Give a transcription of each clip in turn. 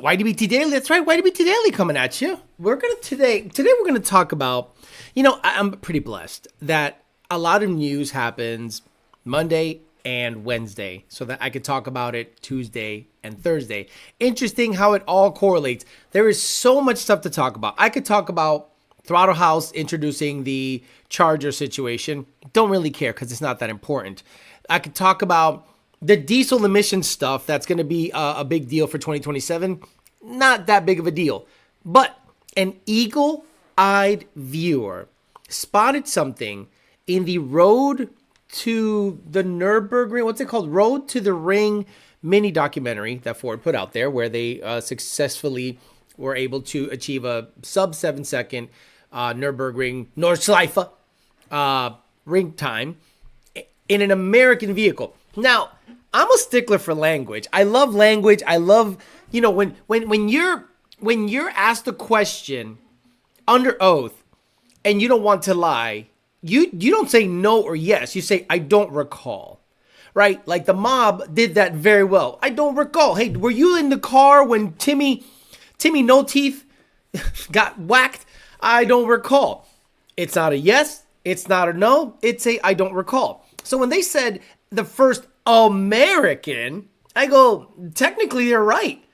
YDBT Daily. That's right, YDBT Daily coming at you. Today we're gonna talk about, I'm pretty blessed that a lot of news happens Monday and Wednesday, so that I could talk about it Tuesday and Thursday. Interesting how it all correlates. There is so much stuff to talk about. I could talk about Throttle House introducing the charger situation. Don't really care because it's not that important. I could talk about the diesel emission stuff. That's going to be a big deal for 2027. Not that big of a deal. But an eagle-eyed viewer spotted something in the Road to the Nurburgring. What's it called? Road to the Ring mini documentary that Ford put out there, where they successfully were able to achieve a sub 7-second Nurburgring Nordschleife ring time in an American vehicle. Now, I'm a stickler for language. I love language. I love, when you're asked a question under oath and you don't want to lie, you don't say no or yes. You say, I don't recall, right? Like the mob did that very well. I don't recall. Hey, were you in the car when Timmy No Teeth got whacked? I don't recall. It's not a yes. It's not a no. It's a I don't recall. So when they said the first American, I go, technically they're right.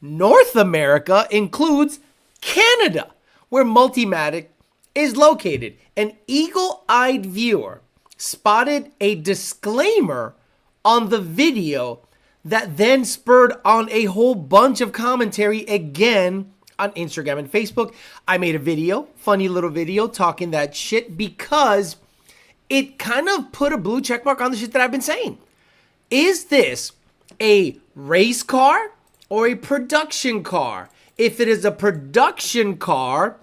North America includes Canada, where Multimatic is located. An eagle-eyed viewer spotted a disclaimer on the video that then spurred on a whole bunch of commentary again on Instagram and Facebook. I made a video, funny little video, talking that shit because it kind of put a blue check mark on the shit that I've been saying. Is this a race car or a production car? If it is a production car,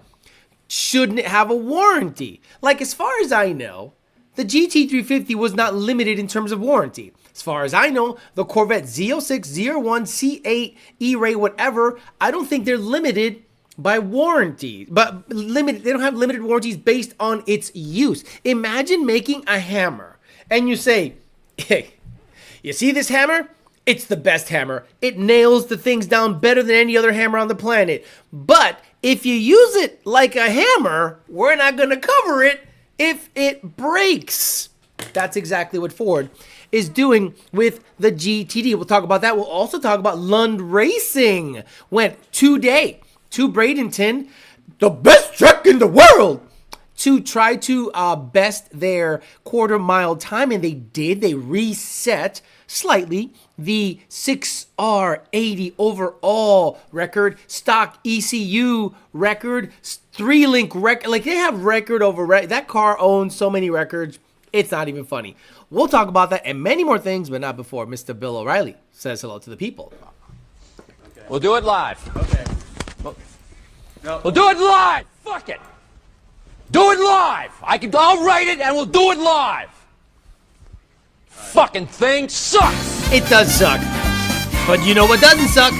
shouldn't it have a warranty? Like, as far as I know, the GT350 was not limited in terms of warranty. As far as I know, the Corvette Z06, Z01, C8, E-Ray, whatever, I don't think they're limited by warranty. But they don't have limited warranties based on its use. Imagine making a hammer and you say, hey, you see this hammer? It's the best hammer. It nails the things down better than any other hammer on the planet. But if you use it like a hammer, we're not going to cover it if it breaks. That's exactly what Ford is doing with the GTD. We'll talk about that. We'll also talk about Lund Racing. Went today to Bradenton, the best track in the world, to try to best their quarter-mile time. And they did. They reset slightly the 6R80 overall record, stock ECU record, 3-link record. Like, they have record over record. That car owns so many records, it's not even funny. We'll talk about that and many more things, but not before Mr. Bill O'Reilly says hello to the people. Okay. We'll do it live. Okay. We'll do it live. Fuck it. Do it live. I'll write it and we'll do it live. Fucking thing sucks. It does suck. But you know what doesn't suck?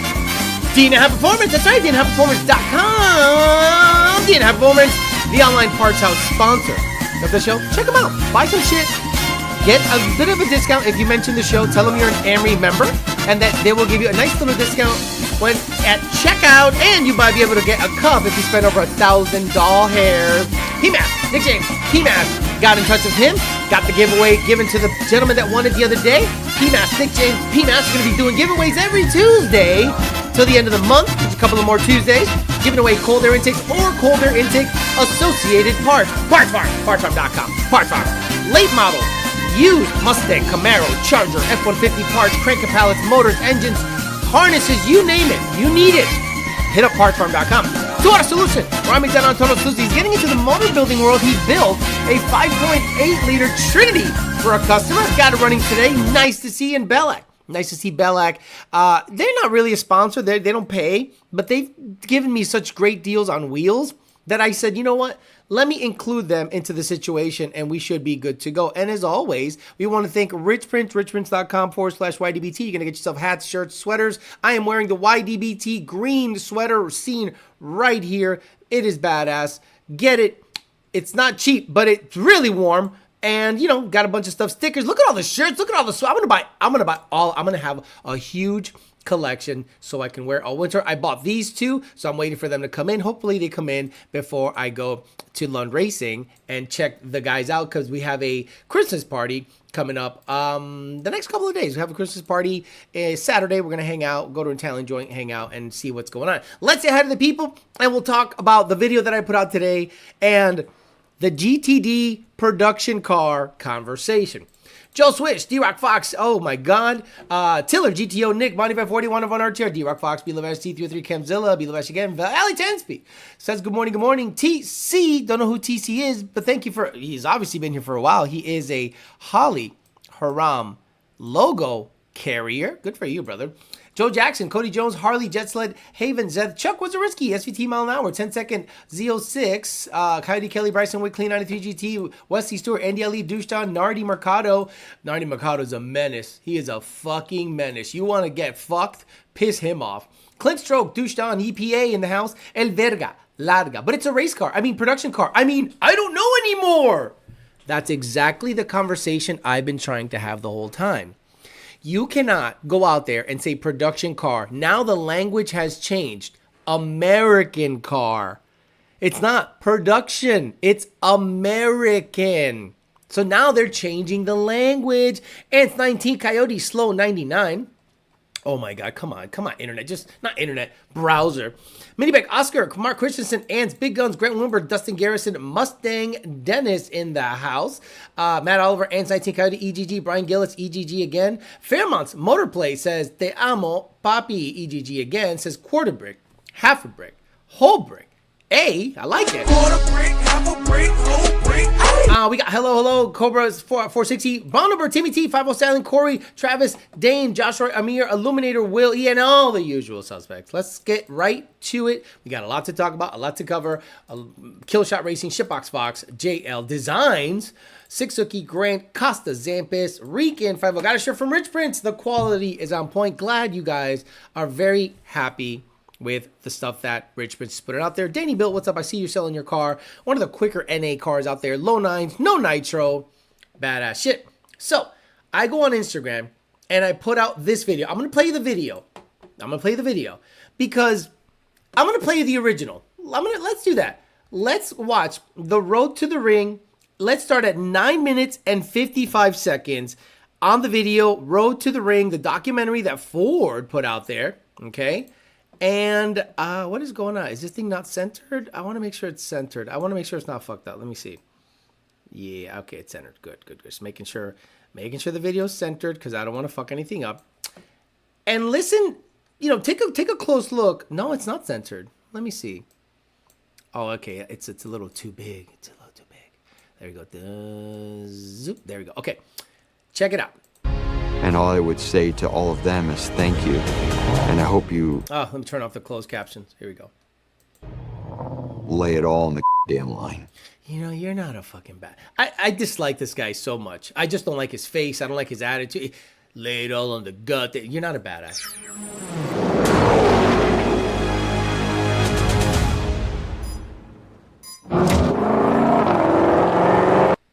D&H Performance. That's right, DNHperformance.com. D&H Performance, the online parts house sponsor of the show. Check them out. Buy some shit. Get a bit of a discount if you mention the show. Tell them you're an Amory member, and that they will give you a nice little discount when at checkout. And you might be able to get a cup if you spend over $1,000 hairs. P-Mass, Nick James, P-Mass, got in touch with him. Got the giveaway given to the gentleman that won it the other day. P-Mass, Nick James, P-Mass is going to be doing giveaways every Tuesday till the end of the month. There's a couple of more Tuesdays. Giving away cold air intakes or cold air intake associated parts. Parts Farm, partsfarm.com. Parts Farm. Late model, used Mustang, Camaro, Charger, F-150 parts, crank pallets, motors, engines, harnesses, you name it. You need it. Hit up partsfarm.com. Two-Auto Solution. Rami down on Total Susie. He's getting into the motor building world. He built a 5.8-liter Trinity for a customer. Got it running today. Nice to see in Bellac. Nice to see Bellac. They're not really a sponsor. They don't pay, but they've given me such great deals on wheels that I said, you know what? Let me include them into the situation, and we should be good to go. And as always, we want to thank Rich Prince, richprince.com/YDBT. You're going to get yourself hats, shirts, sweaters. I am wearing the YDBT green sweater seen right here. It is badass. Get it. It's not cheap, but it's really warm. And, you know, got a bunch of stuff, stickers. Look at all the shirts. Look at all the I'm going to have a huge collection so I can wear all winter. I bought these two, so I'm waiting for them to come in. Hopefully they come in before I go to Lund Racing and check the guys out, because we have a Christmas party coming up the next couple of days. We have a Christmas party Saturday. We're going to hang out, go to an Italian joint, hang out, and see what's going on. Let's say hi to the people, and we'll talk about the video that I put out today and the GTD production car conversation. Joe Swish, D-Rock Fox, oh my God. Tiller, GTO, Nick, Bonnie 541 of on RTR, D-Rock Fox, B-Levash, T33, Camzilla, B-Levash again, Ali 10-Speed says good morning, TC, don't know who TC is, but thank you for, he's obviously been here for a while. He is a Holly Haram logo carrier. Good for you, brother. Joe Jackson, Cody Jones, Harley, Jet Sled, Haven, Zeth, Chuck was a risky, SVT mile an hour, 10-second Z06, Coyote, Kelly, Bryson, Wick, Clean 93 GT, Wesley Stewart, Andy Ali, Douchton, Nardi Mercado. Nardi Mercado is a menace. He is a fucking menace. You want to get fucked? Piss him off. Clint Stroke, Douchton, EPA in the house, El Verga, Larga. But it's a race car. I mean, production car. I mean, I don't know anymore. That's exactly the conversation I've been trying to have the whole time. You cannot go out there and say production car. Now the language has changed. American car. It's not production. It's American. So now they're changing the language. And it's 19 Coyote, slow 99. Oh my God, come on, internet. Just, not internet, browser. Miniback, Oscar, Mark Christensen, Ants, Big Guns, Grant Wimber, Dustin Garrison, Mustang, Dennis in the house. Matt Oliver, Ants, 19 Coyote, EGG, Brian Gillis, EGG again. Fairmont's Motorplay says, Te amo, papi, EGG again, says quarter brick, half a brick, whole brick. Hey, I like it. Quarter brick, half a brick, whole brick. We got hello, Cobra's 460, Bonnumber, Timmy T, 50 Stallion, Corey, Travis, Dane, Joshua, Amir, Illuminator, Will, E, and all the usual suspects. Let's get right to it. We got a lot to talk about, a lot to cover. Killshot Racing, Shipbox Fox, JL Designs, Sixuki, Grant, Costa, Zampis, Rican, 50 got a shirt from Rich Prince. The quality is on point. Glad you guys are very happy with the stuff that Rich Prince is putting out there. Danny Bill, what's up? I see you selling your car. One of the quicker NA cars out there. Low nines, no nitro. Badass shit. So, I go on Instagram and I put out this video. I'm going to play you the video. Because I'm going to play you the original. Let's do that. Let's watch the Road to the Ring. Let's start at 9 minutes and 55 seconds on the video. Road to the Ring, the documentary that Ford put out there. Okay. And what is going on? Is this thing not centered? I want to make sure it's centered. I want to make sure it's not fucked up. Let me see. Yeah, okay, it's centered. Good. Just making sure the video's centered, because I don't want to fuck anything up. And listen, take a close look. No, it's not centered. Let me see. Oh, okay, it's a little too big. There we go. Zoop. There we go. Okay, check it out. And all I would say to all of them is thank you. And I hope you... Oh, let me turn off the closed captions. Here we go. Lay it all on the damn line. You're not a fucking bad... I dislike this guy so much. I just don't like his face. I don't like his attitude. Lay it all on the gut. You're not a badass.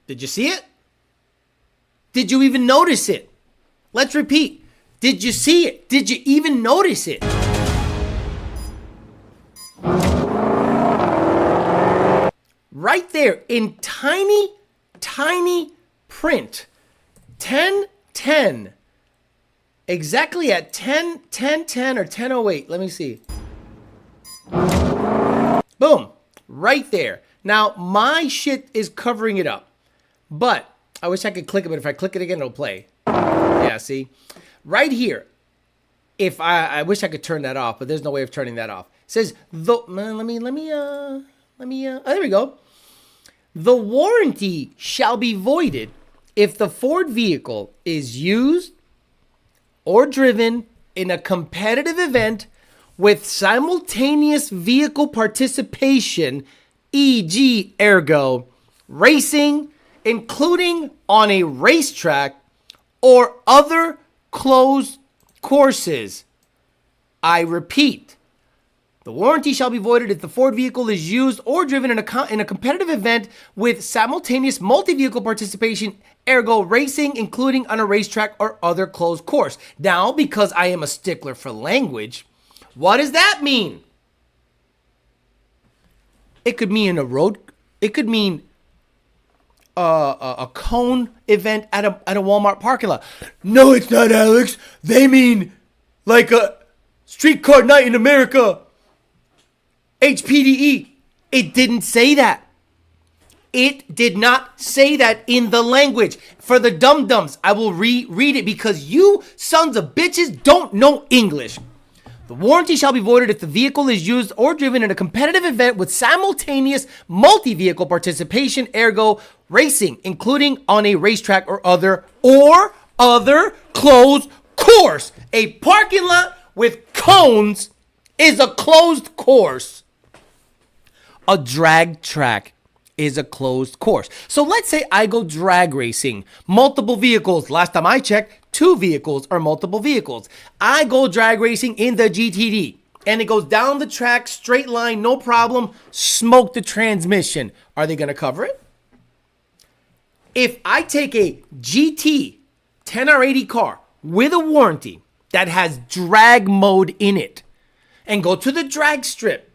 Did you see it? Did you even notice it? Let's repeat. Did you see it? Did you even notice it? Right there in tiny, tiny print. 10:10. Exactly at 10:10 or 10:08. Let me see. Boom. Right there. Now, my shit is covering it up. But I wish I could click it, but if I click it again, it'll play. Yeah, see? Right here. If I wish I could turn that off, but there's no way of turning that off. It says, there we go. The warranty shall be voided if the Ford vehicle is used or driven in a competitive event with simultaneous vehicle participation, e.g., ergo, racing, including on a racetrack or other closed courses. I repeat, The warranty shall be voided if the Ford vehicle is used or driven in a competitive event with simultaneous multi-vehicle participation, ergo racing, including on a racetrack or other closed course. Now, because I am a stickler for language, what does that mean? It could mean it could mean a cone event at a Walmart parking lot. No, it's not, Alex. They mean like a streetcar night in America. HPDE. It didn't say that. It did not say that in the language. For the dum-dums, I will reread it because you sons of bitches don't know English. The warranty shall be voided if the vehicle is used or driven in a competitive event with simultaneous multi-vehicle participation, ergo racing, including on a racetrack or other closed course. A parking lot with cones is a closed course. A drag track is a closed course. So let's say I go drag racing, multiple vehicles. Last time I checked, 2 vehicles or multiple vehicles. I go drag racing in the GTD and it goes down the track, straight line, no problem. Smoke the transmission. Are they going to cover it? If I take a GT 10R80 car with a warranty that has drag mode in it and go to the drag strip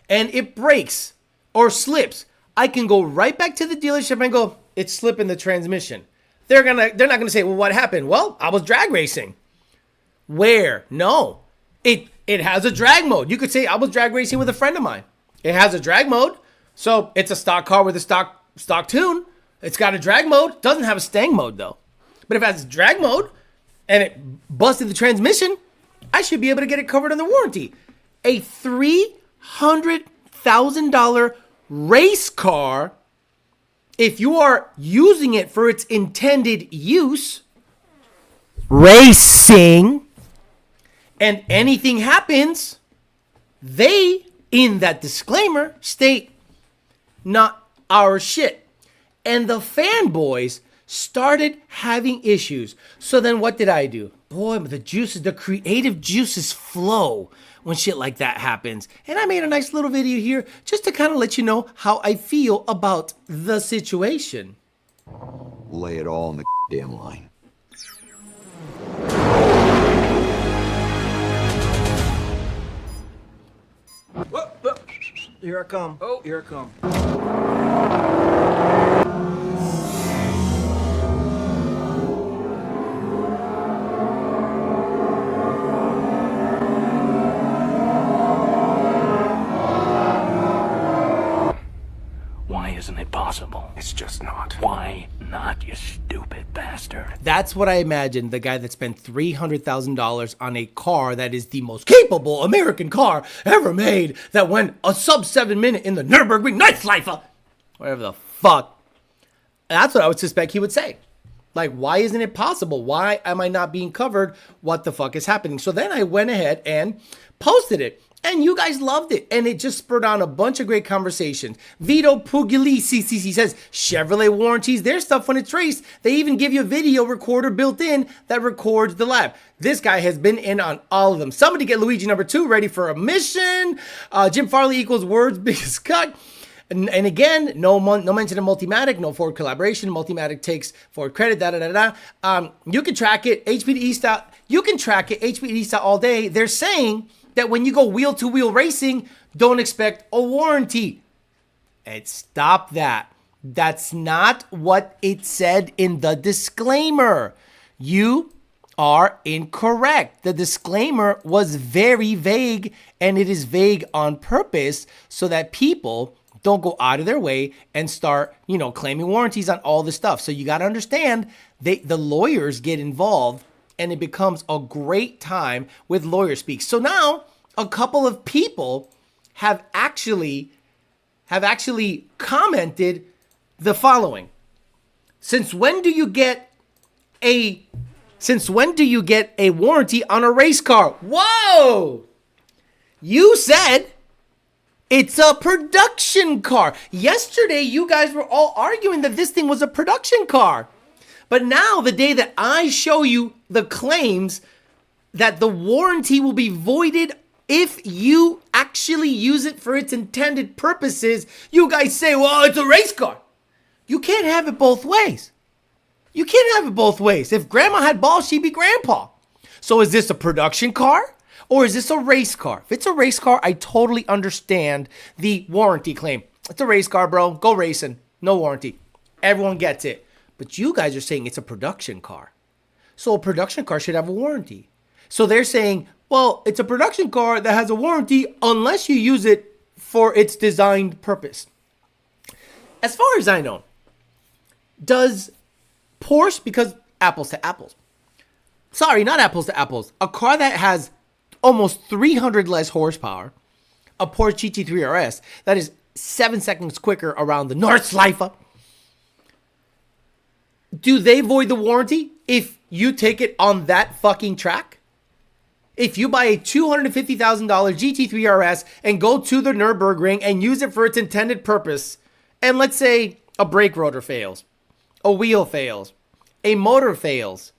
and it breaks or slips, I can go right back to the dealership and go, it's slipping the transmission. They're not gonna say, well, what happened? Well, I was drag racing. Where? No. It has a drag mode. You could say I was drag racing with a friend of mine. It has a drag mode. So it's a stock car with a stock tune. It's got a drag mode. Doesn't have a stang mode though. But if it has drag mode and it busted the transmission, I should be able to get it covered on the warranty. A $300,000 race car, if you are using it for its intended use, racing, and anything happens, they, in that disclaimer, state, not our shit. And the fanboys started having issues. So then what did I do? Boy, the creative juices flow when shit like that happens. And I made a nice little video here just to kind of let you know how I feel about the situation. Lay it all on the damn line. Whoa, whoa. Here I come. Oh, here I come. Why isn't it possible? It's just not. Why not, you stupid bastard? That's what I imagined. The guy that spent $300,000 on a car that is the most capable American car ever made, that went a sub 7 minute in the Nurburgring Nightschleife, whatever the fuck. That's what I would suspect he would say. Like, why isn't it possible? Why am I not being covered? What the fuck is happening? So then I went ahead and posted it. And you guys loved it. And it just spurred on a bunch of great conversations. Vito Puglisi says, Chevrolet warranties their stuff when it's raced. They even give you a video recorder built in that records the lap. This guy has been in on all of them. Somebody get Luigi number 2 ready for a mission. Jim Farley equals words biggest cut. And again, no mention of Multimatic, no Ford collaboration. Multimatic takes Ford credit, you can track it, HPDE style. You can track it, HPDE style all day. They're saying that when you go wheel-to-wheel racing, don't expect a warranty. And stop that. That's not what it said in the disclaimer. You are incorrect. The disclaimer was very vague, and it is vague on purpose so that people don't go out of their way and start, claiming warranties on all this stuff. So you got to understand, the lawyers get involved, and it becomes a great time with lawyer speak. So now a couple of people have actually commented the following. Since when do you get a warranty on a race car? Whoa! You said it's a production car. Yesterday, you guys were all arguing that this thing was a production car. But now, the day that I show you the claims that the warranty will be voided if you actually use it for its intended purposes, you guys say, well, it's a race car. You can't have it both ways. You can't have it both ways. If grandma had balls, she'd be grandpa. So is this a production car or is this a race car? If it's a race car, I totally understand the warranty claim. It's a race car, bro. Go racing. No warranty. Everyone gets it. But you guys are saying it's a production car. So a production car should have a warranty. So they're saying, well, it's a production car that has a warranty unless you use it for its designed purpose. As far as I know, does Porsche, because apples to apples. Sorry, not apples to apples. A car that has almost 300 less horsepower, a Porsche GT3 RS, that is 7 seconds quicker around the Nordschleife. Do they void the warranty if you take it on that fucking track? If you buy a $250,000 GT3 RS and go to the Nurburgring and use it for its intended purpose, and let's say a brake rotor fails, a wheel fails, a motor fails,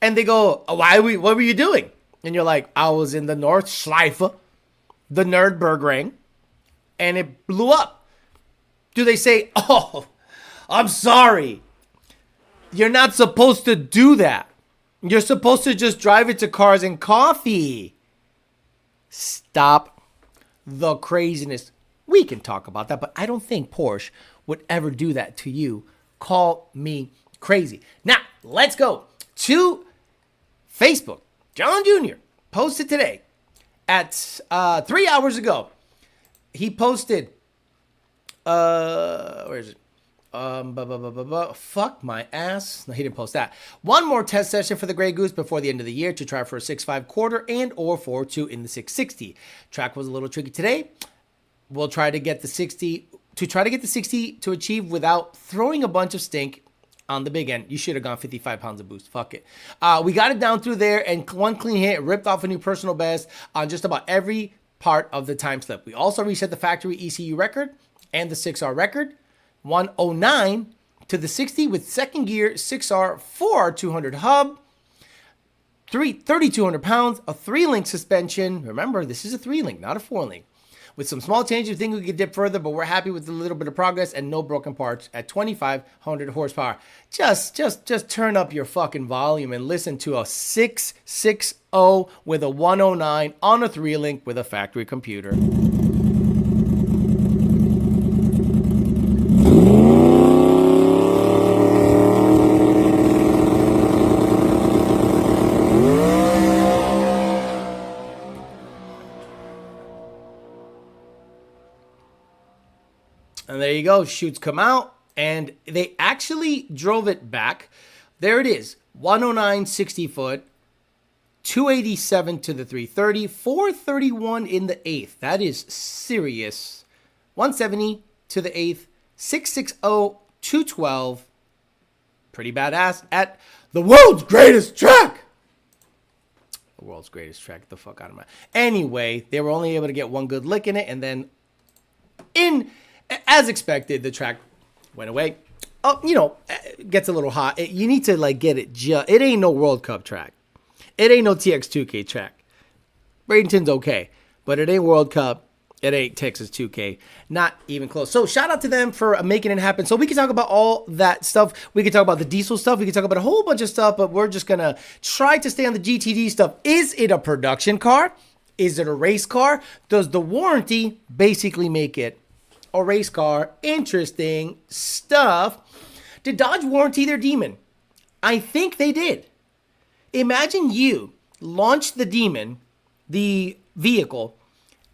and they go, what were you doing? And you're like, I was in the Nordschleife, the Nurburgring, and it blew up. Do they say, oh, I'm sorry. You're not supposed to do that. You're supposed to just drive it to Cars and Coffee. Stop the craziness. We can talk about that, but I don't think Porsche would ever do that to you. Call me crazy. Now, let's go to Facebook. John Jr. posted today at 3 hours ago. He posted, where is it? Fuck my ass. No, he didn't post that. One more test session for the Grey Goose before the end of the year to try for a 6.5 quarter and or 4.2 in the 660. Track was a little tricky today. We'll try to get the 60 to achieve without throwing a bunch of stink on the big end. You should have gone 55 pounds of boost. Fuck it. We got it down through there and one clean hit, ripped off a new personal best on just about every part of the time slip. We also reset the factory ECU record and the 6R record. 109 to the 60 with second gear 6R 4R200 hub, 3,200 pounds, a 3-link suspension. Remember, this is a 3-link, not a 4-link. With some small changes, we think we could dip further, but we're happy with a little bit of progress and no broken parts at 2,500 horsepower. Just turn up your fucking volume and listen to a 660 with a 109 on a 3-link with a factory computer. And there you go. Chutes come out, and they actually drove it back. There it is. 109 60 foot, 287 to the 330, 431 in the 8th. That is serious. 170 to the 8th, 660, 212. Pretty badass at the world's greatest track. The world's greatest track. Get the fuck out of my. Anyway, they were only able to get one good lick in it, and then as expected, the track went away. Oh, it gets a little hot. You need to get it. It ain't no World Cup track. It ain't no TX2K track. Bradenton's okay, but it ain't World Cup. It ain't Texas 2K. Not even close. So shout out to them for making it happen. So we can talk about all that stuff. We can talk about the diesel stuff. We can talk about a whole bunch of stuff, but we're just going to try to stay on the GTD stuff. Is it a production car? Is it a race car? Does the warranty basically make it a race car? Interesting stuff. Did Dodge warranty their Demon? I think they did. Imagine you launch the Demon, the vehicle,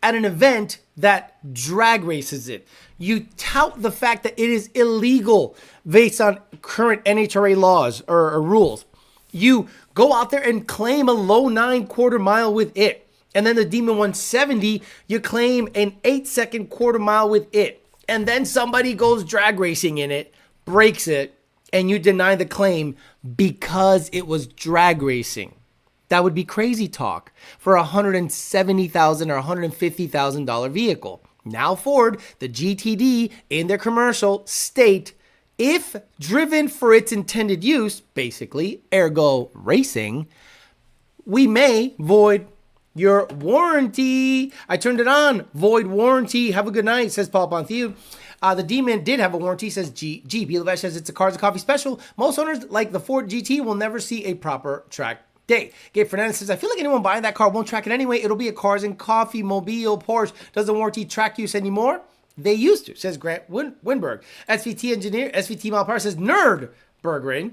at an event that drag races it. You tout the fact that it is illegal based on current NHRA laws or rules. You go out there and claim a low 9 quarter mile with it. And then the Demon 170, you claim an 8-second quarter mile with it. And then somebody goes drag racing in it, breaks it, and you deny the claim because it was drag racing. That would be crazy talk for a $170,000 or $150,000 vehicle. Now Ford, the GTD in their commercial state, if driven for its intended use, basically, ergo racing, we may void your warranty. I turned it on. Void warranty. Have a good night, says Paul Ponthieu. The D-Man did have a warranty, says G. Bielevich says it's a Cars and Coffee special. Most owners, like the Ford GT, will never see a proper track day. Gabe Fernandez says, I feel like anyone buying that car won't track it anyway. It'll be a Cars and Coffee mobile. Porsche doesn't warranty track use anymore. They used to, says Grant Winberg. SVT engineer, SVT mile power says Nurburgring.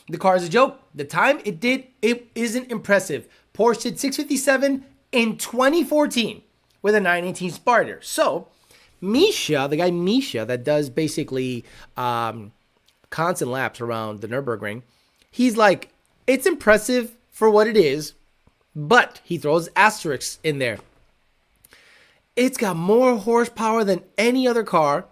The car is a joke. The time it did, it isn't impressive. Porsche did 657 in 2014 with a 918 Sparter. So, Misha, the guy Misha that does basically constant laps around the Nürburgring, he's like, it's impressive for what it is, but he throws asterisks in there. It's got more horsepower than any other car.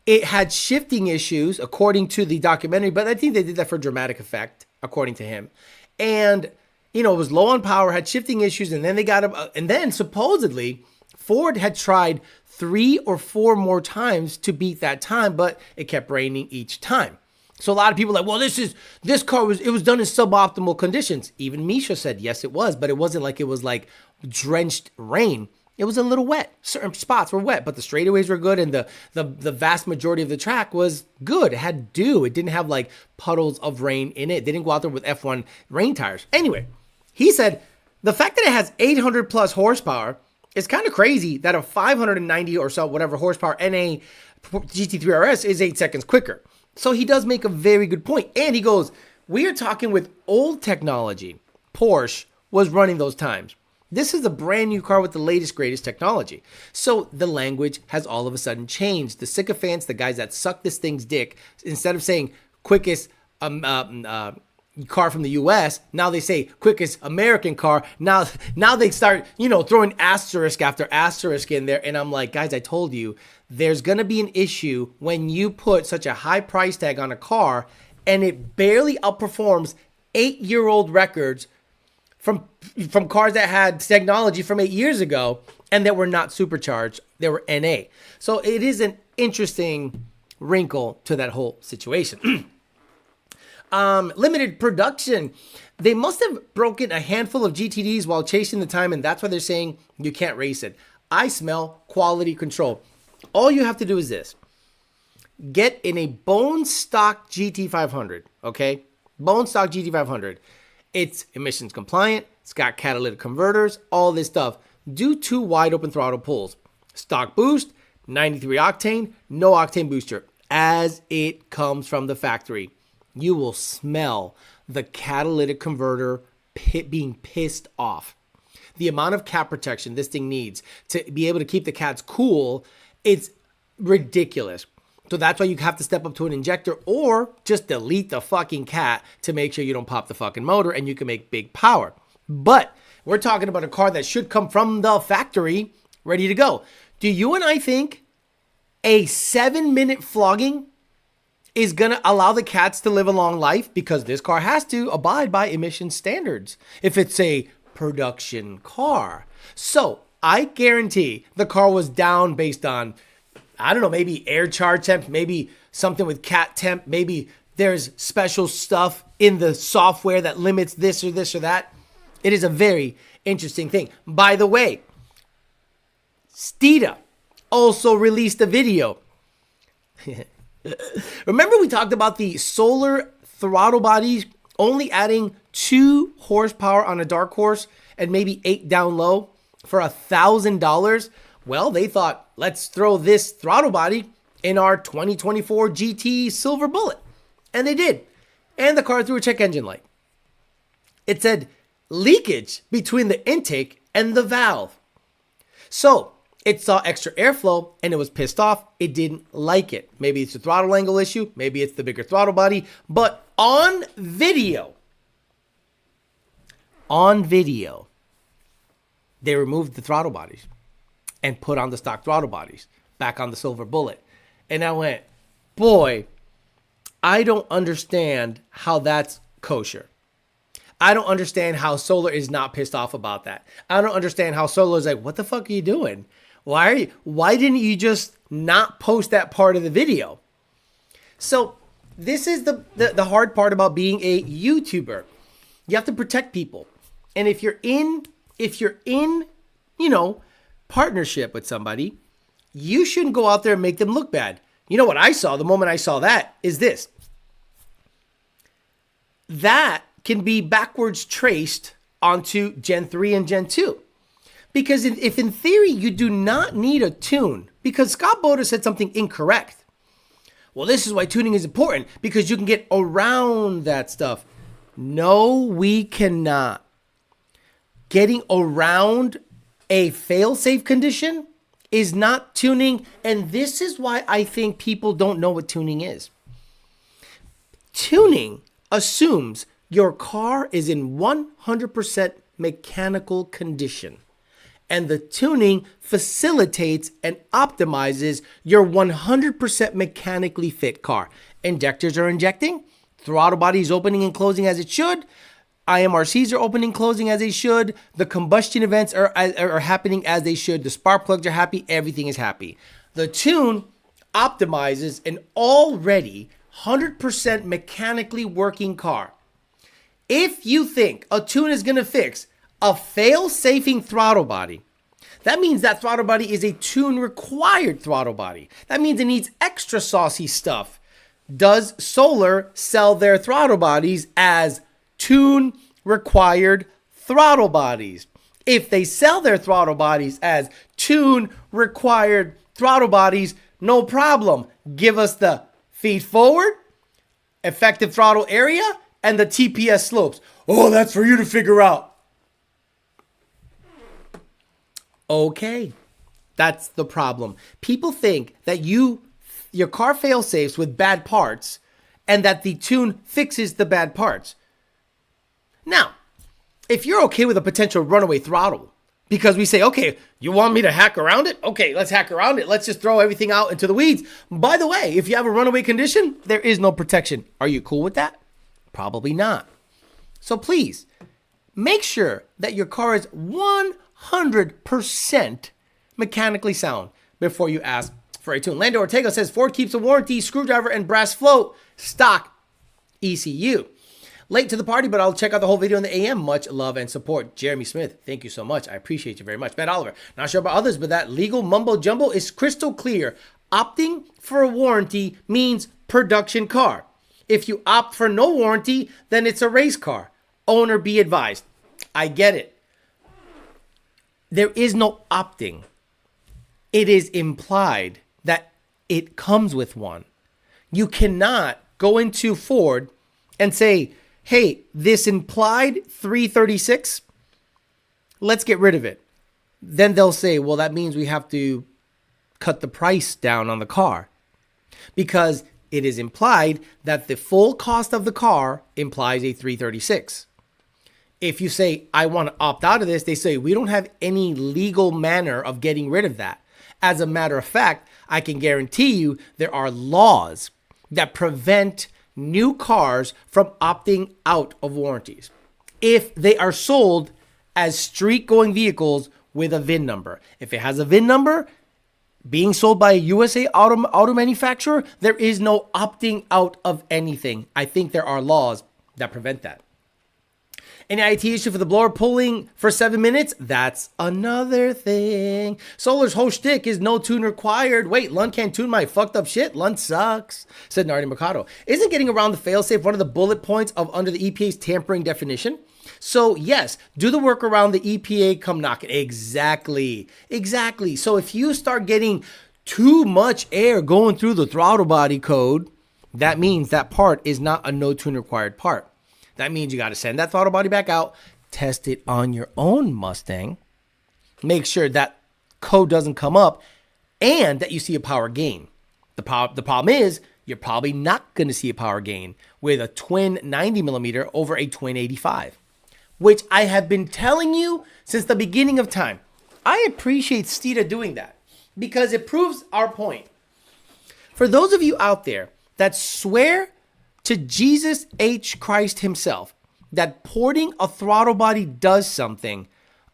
It had shifting issues, according to the documentary, but I think they did that for dramatic effect, according to him. And, you know, it was low on power, had shifting issues, and then they got up, and then supposedly Ford had tried 3 or 4 more times to beat that time, but it kept raining each time. So a lot of people are like, well, this car was done in suboptimal conditions. Even Misha said, yes, it was, but it wasn't like it was like drenched rain. It was a little wet. Certain spots were wet, but the straightaways were good, and the vast majority of the track was good. It had dew. It didn't have like puddles of rain in it. They didn't go out there with F1 rain tires. Anyway, he said the fact that it has 800 plus horsepower is kind of crazy that a 590 or so whatever horsepower NA GT3 RS is 8 seconds quicker. So he does make a very good point. And he goes, we are talking with old technology. Porsche was running those times. This is a brand new car with the latest, greatest technology. So the language has all of a sudden changed. The sycophants, the guys that suck this thing's dick, instead of saying quickest car from the U.S., now they say quickest American car. Now they start, throwing asterisk after asterisk in there. And I'm like, guys, I told you, there's going to be an issue when you put such a high price tag on a car and it barely outperforms 8-year-old records from cars that had technology from 8 years ago and that were not supercharged. They were NA. So it is an interesting wrinkle to that whole situation. Limited production. They must have broken a handful of GTDs while chasing the time, and that's why they're saying you can't race it. I smell quality control. All you have to do is this. Get in a bone stock GT500, okay? Bone stock GT500. It's emissions compliant. It's got catalytic converters, all this stuff. Do 2 wide open throttle pulls. Stock boost, 93 octane, no octane booster. As it comes from the factory, you will smell the catalytic converter being pissed off. The amount of cat protection this thing needs to be able to keep the cats cool, it's ridiculous. So that's why you have to step up to an injector or just delete the fucking cat to make sure you don't pop the fucking motor and you can make big power. But we're talking about a car that should come from the factory ready to go. Do you and I think a 7-minute flogging is going to allow the cats to live a long life? Because this car has to abide by emission standards if it's a production car. So I guarantee the car was down based on, I don't know, maybe air charge temp, maybe something with cat temp, maybe there's special stuff in the software that limits this or that. It is a very interesting thing. By the way, Steeda also released a video. Remember we talked about the solar throttle bodies only adding 2 horsepower on a dark horse and maybe 8 down low for $1,000? Well, they thought, let's throw this throttle body in our 2024 GT Silver Bullet. And they did. And the car threw a check engine light. It said leakage between the intake and the valve. So it saw extra airflow and it was pissed off. It didn't like it. Maybe it's a throttle angle issue. Maybe it's the bigger throttle body. But on video, they removed the throttle bodies and put on the stock throttle bodies back on the Silver Bullet. And I went, boy, I don't understand how that's kosher. I don't understand how Solar is not pissed off about that. I don't understand how Solar is like, what the fuck are you doing? Why didn't you just not post that part of the video? So this is the hard part about being a YouTuber. You have to protect people. And if you're in if you're in, partnership with somebody, you shouldn't go out there and make them look bad. You know what I saw the moment I saw that is this. That can be backwards traced onto Gen 3 and Gen 2. Because if in theory you do not need a tune, because Scott Boda said something incorrect. Well, this is why tuning is important, because you can get around that stuff. No, we cannot. Getting around a fail-safe condition is not tuning, and this is why I think people don't know what tuning is. Tuning assumes your car is in 100% mechanical condition, and the tuning facilitates and optimizes your 100% mechanically fit car. Injectors are injecting, throttle body is opening and closing as it should, IMRCs are opening and closing as they should, the combustion events are happening as they should, the spark plugs are happy, everything is happy. The tune optimizes an already 100% mechanically working car. If you think a tune is going to fix a fail-safing throttle body, that means that throttle body is a tune-required throttle body. That means it needs extra saucy stuff. Does Solar sell their throttle bodies as tune-required throttle bodies? If they sell their throttle bodies as tune-required throttle bodies, no problem. Give us the feed forward, effective throttle area, and the TPS slopes. Oh, that's for you to figure out. Okay, that's the problem. People think that your car fail safes with bad parts and that the tune fixes the bad parts. Now, if you're okay with a potential runaway throttle, because we say, okay, you want me to hack around it? Okay, let's hack around it. Let's just throw everything out into the weeds. By the way, if you have a runaway condition, there is no protection. Are you cool with that? Probably not. So please, make sure that your car is 100% mechanically sound before you ask for a tune. Lando Ortega says, Ford keeps a warranty, screwdriver, and brass float, stock ECU. Late to the party, but I'll check out the whole video in the AM. Much love and support. Jeremy Smith, thank you so much. I appreciate you very much. Matt Oliver, not sure about others, but that legal mumbo jumbo is crystal clear. Opting for a warranty means production car. If you opt for no warranty, then it's a race car. Owner be advised. I get it. There is no opting. It is implied that it comes with one. You cannot go into Ford and say, hey, this implied 336, let's get rid of it. Then they'll say, well, that means we have to cut the price down on the car, because it is implied that the full cost of the car implies a 336. If you say, I want to opt out of this, they say, we don't have any legal manner of getting rid of that. As a matter of fact, I can guarantee you there are laws that prevent new cars from opting out of warranties if they are sold as street-going vehicles with a VIN number. If it has a VIN number, being sold by a USA auto manufacturer, there is no opting out of anything. I think there are laws that prevent that. Any IT issue for the blower pulling for 7 minutes? That's another thing. Solar's whole shtick is no tune required. Wait, Lund can't tune my fucked up shit? Lund sucks, said Nardi Mercado. Isn't getting around the failsafe one of the bullet points of under the EPA's tampering definition? So yes, do the work around the EPA come knocking. Exactly. So if you start getting too much air going through the throttle body code, that means that part is not a no tune required part. That means you got to send that throttle body back out, test it on your own Mustang, make sure that code doesn't come up, and that you see a power gain. The problem is you're probably not going to see a power gain with a twin 90mm over a twin 85, which I have been telling you since the beginning of time. I appreciate Steeda doing that because it proves our point. For those of you out there that swear to Jesus H. Christ himself that porting a throttle body does something,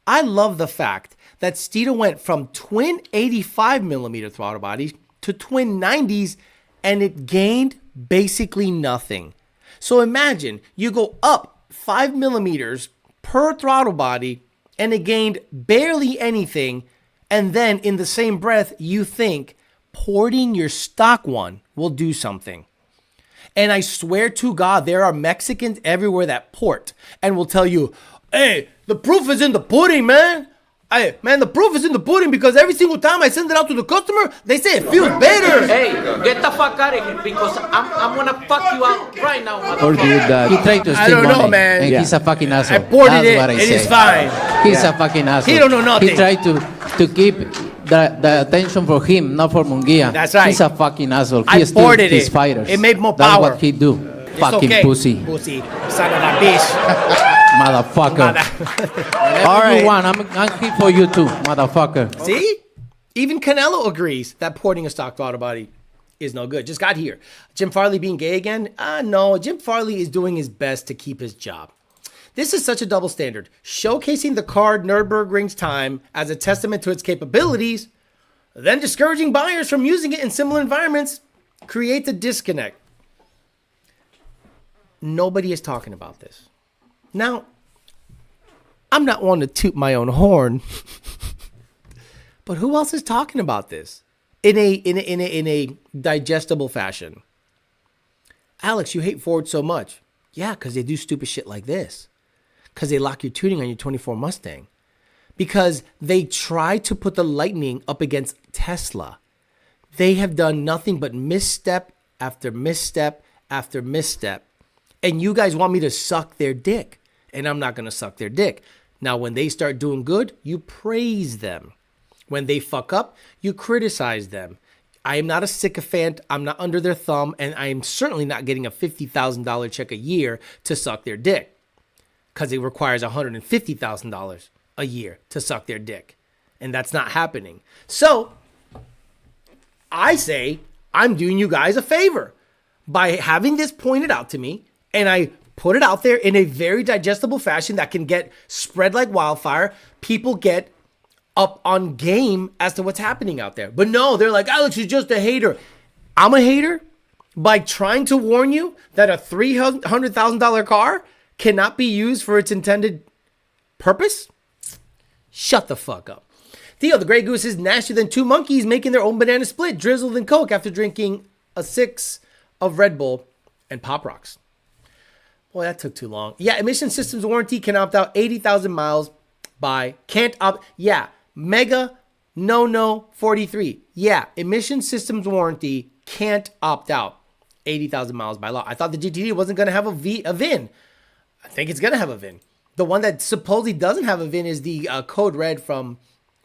I love the fact that Steeda went from twin 85mm throttle bodies to twin 90s and it gained basically nothing. So imagine you go up 5mm per throttle body and it gained barely anything, and then in the same breath, you think porting your stock one will do something. And I swear to God, there are Mexicans everywhere that port and will tell you, hey, the proof is in the pudding, man. Hey, man, the proof is in the pudding because every single time I send it out to the customer, they say it feels better. Hey, get the fuck out of here because I'm gonna fuck you out right now, motherfucker. He tried to steal I don't know, money, man. and he's a fucking asshole. I ported That's it, what I it say. is fine. He's a fucking asshole. He don't know nothing. He tried to keep the attention for him, not for Munguia. That's right. He's a fucking asshole. I He steals ported his it. fighters. It made more That's power. what he do. It's Fucking okay. pussy. Pussy, son of a bitch. Motherfucker. All right. You want, I'm here for you too, motherfucker. See? Even Canelo agrees that porting a stock throttle body is no good. Just got here. Jim Farley being gay again? No. Jim Farley is doing his best to keep his job. This is such a double standard. Showcasing the car Nurburgring's time as a testament to its capabilities, then discouraging buyers from using it in similar environments creates a disconnect. Nobody is talking about this. Now, I'm not one to toot my own horn, but who else is talking about this in a digestible fashion? Alex, you hate Ford so much. Yeah, because they do stupid shit like this. Because they lock your tuning on your 24 Mustang. Because they try to put the Lightning up against Tesla. They have done nothing but misstep after misstep after misstep. And you guys want me to suck their dick. And I'm not going to suck their dick. Now, when they start doing good, you praise them. When they fuck up, you criticize them. I am not a sycophant. I'm not under their thumb. And I am certainly not getting a $50,000 check a year to suck their dick. Because it requires $150,000 a year to suck their dick. And that's not happening. So, I say I'm doing you guys a favor by having this pointed out to me. And I put it out there in a very digestible fashion that can get spread like wildfire. People get up on game as to what's happening out there. But no, they're like, Alex, you're just a hater. I'm a hater by trying to warn you that a $300,000 car cannot be used for its intended purpose? Shut the fuck up. Theo, the Grey Goose is nastier than two monkeys making their own banana split, drizzled in Coke after drinking a 6 of Red Bull and Pop Rocks. Boy, that took too long. Yeah, emission systems warranty can opt out 80,000 miles by can't opt. Yeah, mega no 43. Yeah, emission systems warranty can't opt out 80,000 miles by law. I thought the GTD wasn't going to have a VIN. I think it's going to have a VIN. The one that supposedly doesn't have a VIN is the Code Red from,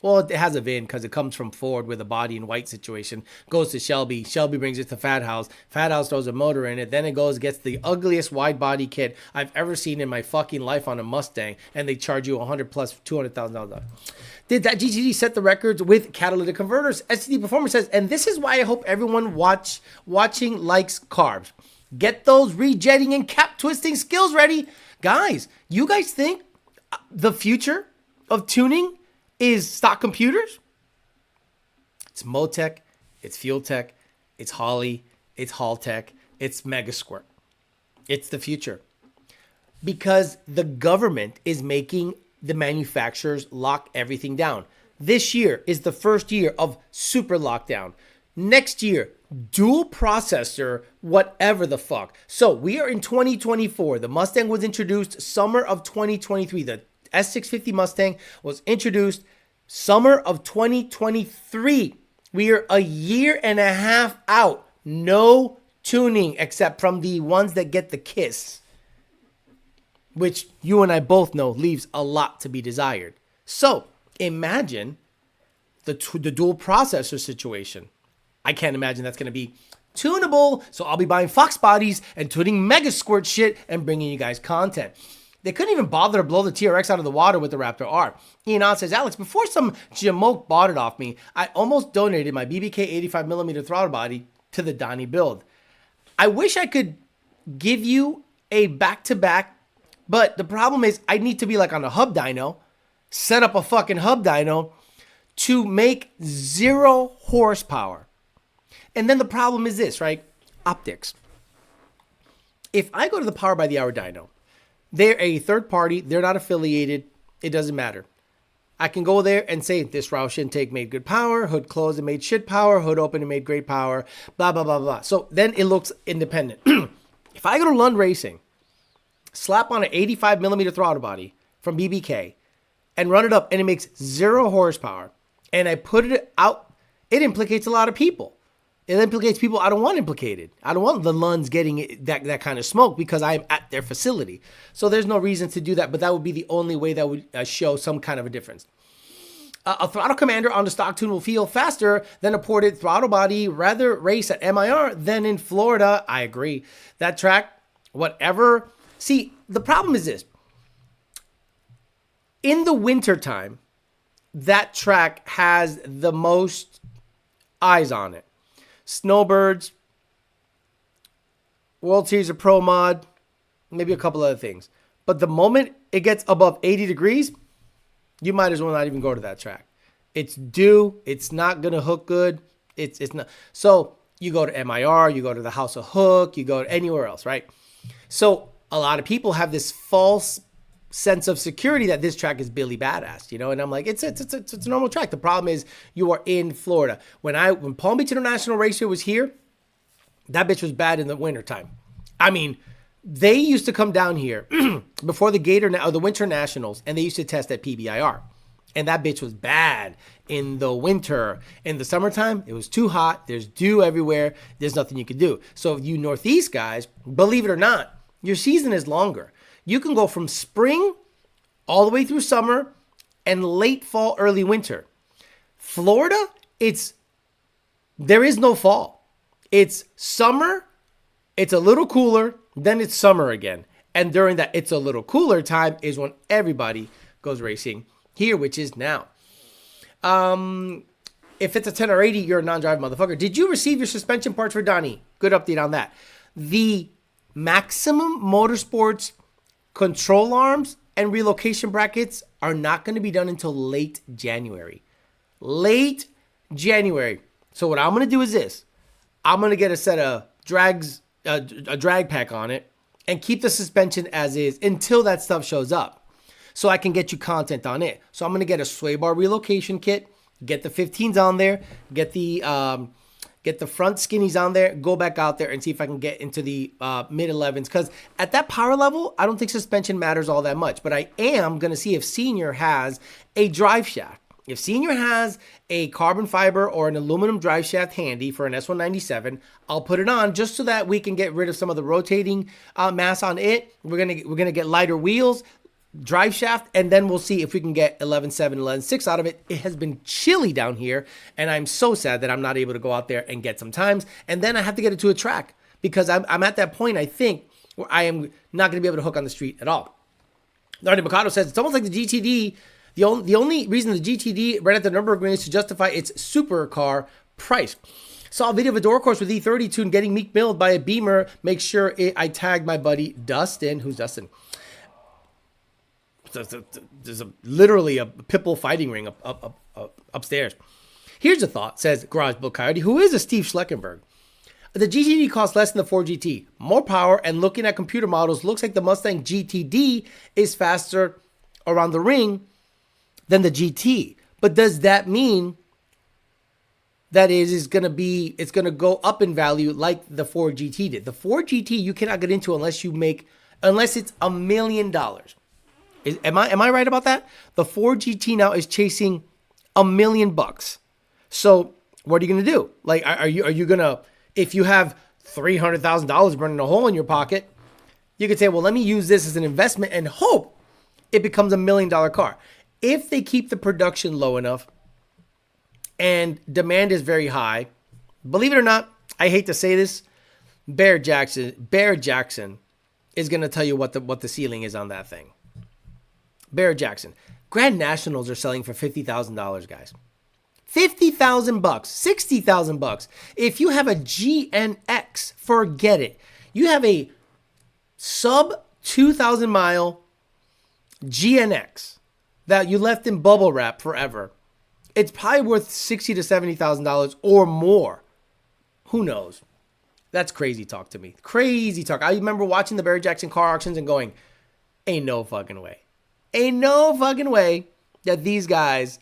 well, it has a VIN because it comes from Ford with a body in white situation. Goes to Shelby. Shelby brings it to Fat House. Fat House throws a motor in it. Then it goes, gets the ugliest wide body kit I've ever seen in my fucking life on a Mustang. And they charge you $100 plus $200,000. Did that GTD set the records with catalytic converters? STD Performer says, and this is why I hope everyone watching likes carbs. Get those rejetting and cap twisting skills ready. Guys, you guys think the future of tuning is stock computers? It's Motec, it's Fuel Tech, it's Holley, it's Haltech, it's Megasquirt. It's the future. Because the government is making the manufacturers lock everything down. This year is the first year of super lockdown. Next year, dual processor, whatever the fuck. So we are in 2024. The Mustang was introduced summer of 2023. The S650 Mustang was introduced summer of 2023. We are a year and a half out. No tuning except from the ones that get the kiss, which you and I both know leaves a lot to be desired. So imagine the dual processor situation. I can't imagine that's going to be tunable. So I'll be buying Fox bodies and tuning Megasquirt shit and bringing you guys content. They couldn't even bother to blow the TRX out of the water with the Raptor R. Ian Ott says, Alex, before some jamoke bought it off me, I almost donated my BBK 85mm throttle body to the Donnie build. I wish I could give you a back-to-back, but the problem is I need to be like on a hub dyno, set up a fucking hub dyno to make 0 horsepower. And then the problem is this, right? Optics. If I go to the Power by the Hour dyno, they're a third party. They're not affiliated. It doesn't matter. I can go there and say this Roush intake made good power, hood closed and made shit power, hood open and made great power, blah, blah, blah, blah. So then it looks independent. If I go to Lund Racing, slap on an 85 millimeter throttle body from BBK and run it up and it makes 0 horsepower and I put it out, it implicates a lot of people. It implicates people I don't want implicated. I don't want the Lunds getting that kind of smoke because I'm at their facility. So there's no reason to do that, but that would be the only way that would show some kind of a difference. A throttle commander on the stock tune will feel faster than a ported throttle body, rather race at MIR than in Florida. I agree. That track, whatever. See, the problem is this. In the wintertime, that track has the most eyes on it. Snowbirds, World Series of Pro Mod, maybe a couple other things. But the moment it gets above 80 degrees, you might as well not even go to that track. It's due. It's not going to hook good. It's not. So you go to MIR, you go to the House of Hook, you go to anywhere else, right? So a lot of people have this false sense of security that this track is Billy Badass, and I'm like, it's a normal track. The problem is you are in Florida. When Palm Beach International Racer was here, that bitch was bad in the wintertime. I mean, they used to come down here before the Winter Nationals, and they used to test at PBIR. And that bitch was bad in the winter. In the summertime, it was too hot. There's dew everywhere. There's nothing you can do. So you Northeast guys, believe it or not, your season is longer. You can go from spring all the way through summer and late fall, early winter. Florida, there is no fall. It's summer, it's a little cooler, then it's summer again. And during that it's a little cooler time is when everybody goes racing here, which is now. If it's a 10 or 80, you're a non-driver motherfucker. Did you receive your suspension parts for Donnie? Good update on that. The Maximum Motorsports control arms and relocation brackets are not going to be done until late January. Late January. So what I'm going to do is this. I'm going to get a set of a drag pack on it and keep the suspension as is until that stuff shows up. So I can get you content on it. So I'm going to get a sway bar relocation kit, get the 15s on there, get the front skinnies on there, go back out there and see if I can get into the mid 11s. Because at that power level, I don't think suspension matters all that much. But I am going to see if Senior has a drive shaft. If Senior has a carbon fiber or an aluminum drive shaft handy for an S197, I'll put it on just so that we can get rid of some of the rotating mass on it. We're gonna get lighter wheels, drive shaft, and then we'll see if we can get 11.7, 11.6 out of it. It has been chilly down here, and I'm so sad that I'm not able to go out there and get some times. And then I have to get it to a track because I'm at that point, I think, where I am not going to be able to hook on the street at all. Nardi Mikado says, it's almost like the GTD. The only reason the GTD ran at the Nurburgring is to justify its supercar price. Saw a video of a door course with E30 tune getting meek milled by a Beamer. Make sure I tagged my buddy Dustin. Who's Dustin? There's literally a pitbull fighting ring up upstairs. Here's a thought, says Garage Bull Coyote, who is a Steve Schleckenberg. The GTD costs less than the 4GT. More power, and looking at computer models, looks like the Mustang GTD is faster around the ring than the GT. But does that mean that it's going to go up in value like the 4GT did? The 4GT you cannot get into unless it's $1 million. Am I right about that? The 4GT now is chasing $1 million. So what are you going to do? Like, are you going to, if you have $300,000 burning a hole in your pocket, you could say, well, let me use this as an investment and hope it becomes $1 million car. If they keep the production low enough and demand is very high, believe it or not, I hate to say this, Bear Jackson is going to tell you what the ceiling is on that thing. Bear Jackson. Grand Nationals are selling for $50,000, guys. $50,000, $60,000. If you have a GNX, forget it. You have a sub 2,000 mile GNX that you left in bubble wrap forever. It's probably worth $60,000 to $70,000 or more. Who knows? That's crazy talk to me. Crazy talk. I remember watching the Barry Jackson car auctions and going, ain't no fucking way. Ain't no fucking way that these guys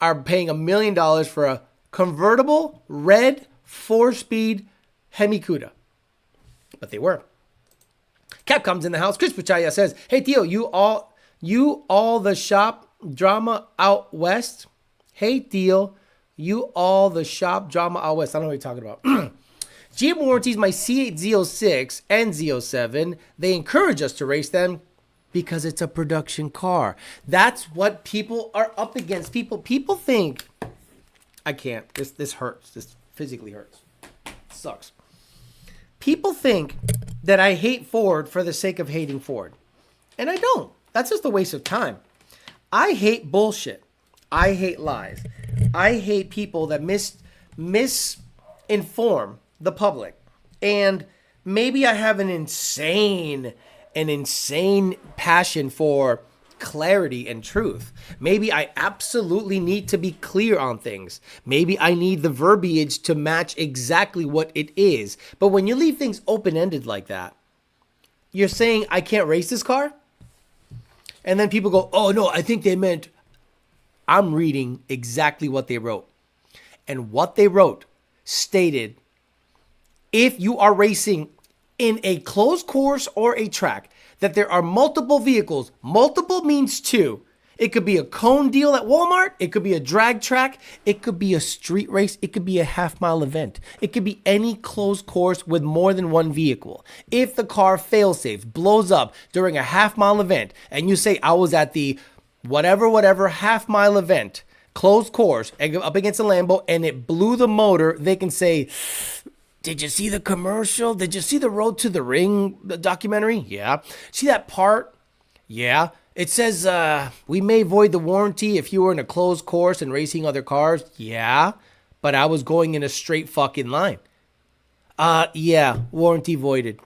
are paying $1 million for a convertible red 4-speed Hemi Cuda. But they were. Capcom's in the house. Chris Pachaya says, "Hey Theo, you all the shop drama out west. Hey Theo, you all the shop drama out west." I don't know what you're talking about. GM warranties my C8 Z06 and Z07. They encourage us to race them because it's a production car. That's what people are up against. People think, I can't. This hurts. This physically hurts. It sucks. People think that I hate Ford for the sake of hating Ford. And I don't. That's just a waste of time. I hate bullshit. I hate lies. I hate people that misinform the public. And maybe I have an insane passion for clarity and truth. Maybe I absolutely need to be clear on things. Maybe I need the verbiage to match exactly what it is. But when you leave things open-ended like that, you're saying I can't race this car? And then people go, "Oh no, I think they meant..." I'm reading exactly what they wrote. And what they wrote stated, if you are racing in a closed course or a track, that there are multiple vehicles. Multiple means two. It could be a cone deal at Walmart. It could be a drag track. It could be a street race. It could be a half-mile event. It could be any closed course with more than one vehicle. If the car fail-safe blows up during a half-mile event, and you say, "I was at the whatever half-mile event, closed course, up against a Lambo, and it blew the motor," they can say, "Did you see the commercial? Did you see the Road to the Ring documentary? Yeah. See that part? Yeah. It says we may void the warranty if you were in a closed course and racing other cars. Yeah. But I was going in a straight fucking line. Yeah. Warranty voided.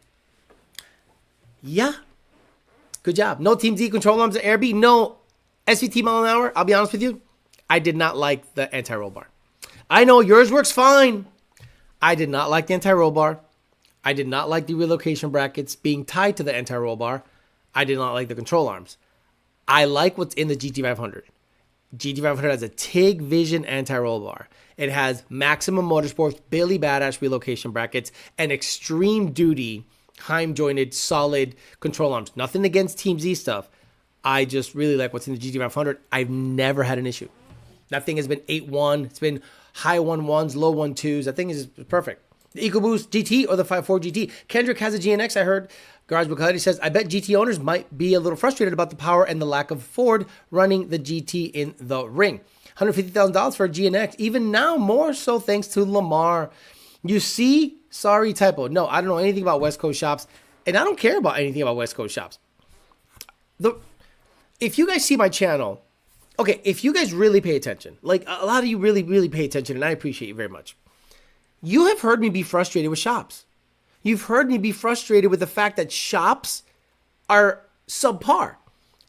Yeah. Good job. No Team Z control arms at Airbnb. No SVT mile an hour. I'll be honest with you. I did not like the anti-roll bar. I know yours works fine. I did not like the anti-roll bar. I did not like the relocation brackets being tied to the anti-roll bar. I did not like the control arms. I like what's in the GT500. GT500 has a TIG Vision anti-roll bar. It has Maximum Motorsports Billy Badass relocation brackets and extreme duty Heim jointed solid control arms. Nothing against Team Z stuff. I just really like what's in the GT500. I've never had an issue. That thing has been 8.1. It's been high 1.1s, low 1.2s. That thing is perfect. The EcoBoost GT or the 5.4 GT. Kendrick has a GNX, I heard. Garage Coyote says, "I bet GT owners might be a little frustrated about the power and the lack of Ford running the GT in the ring. $150,000 for a GNX. Even now, more so thanks to Lamar. You see? Sorry, typo. No, I don't know anything about West Coast shops. And I don't care about anything about West Coast shops. If you guys see my channel... Okay, if you guys really pay attention, like a lot of you really, really pay attention, and I appreciate you very much. You have heard me be frustrated with shops. You've heard me be frustrated with the fact that shops are subpar.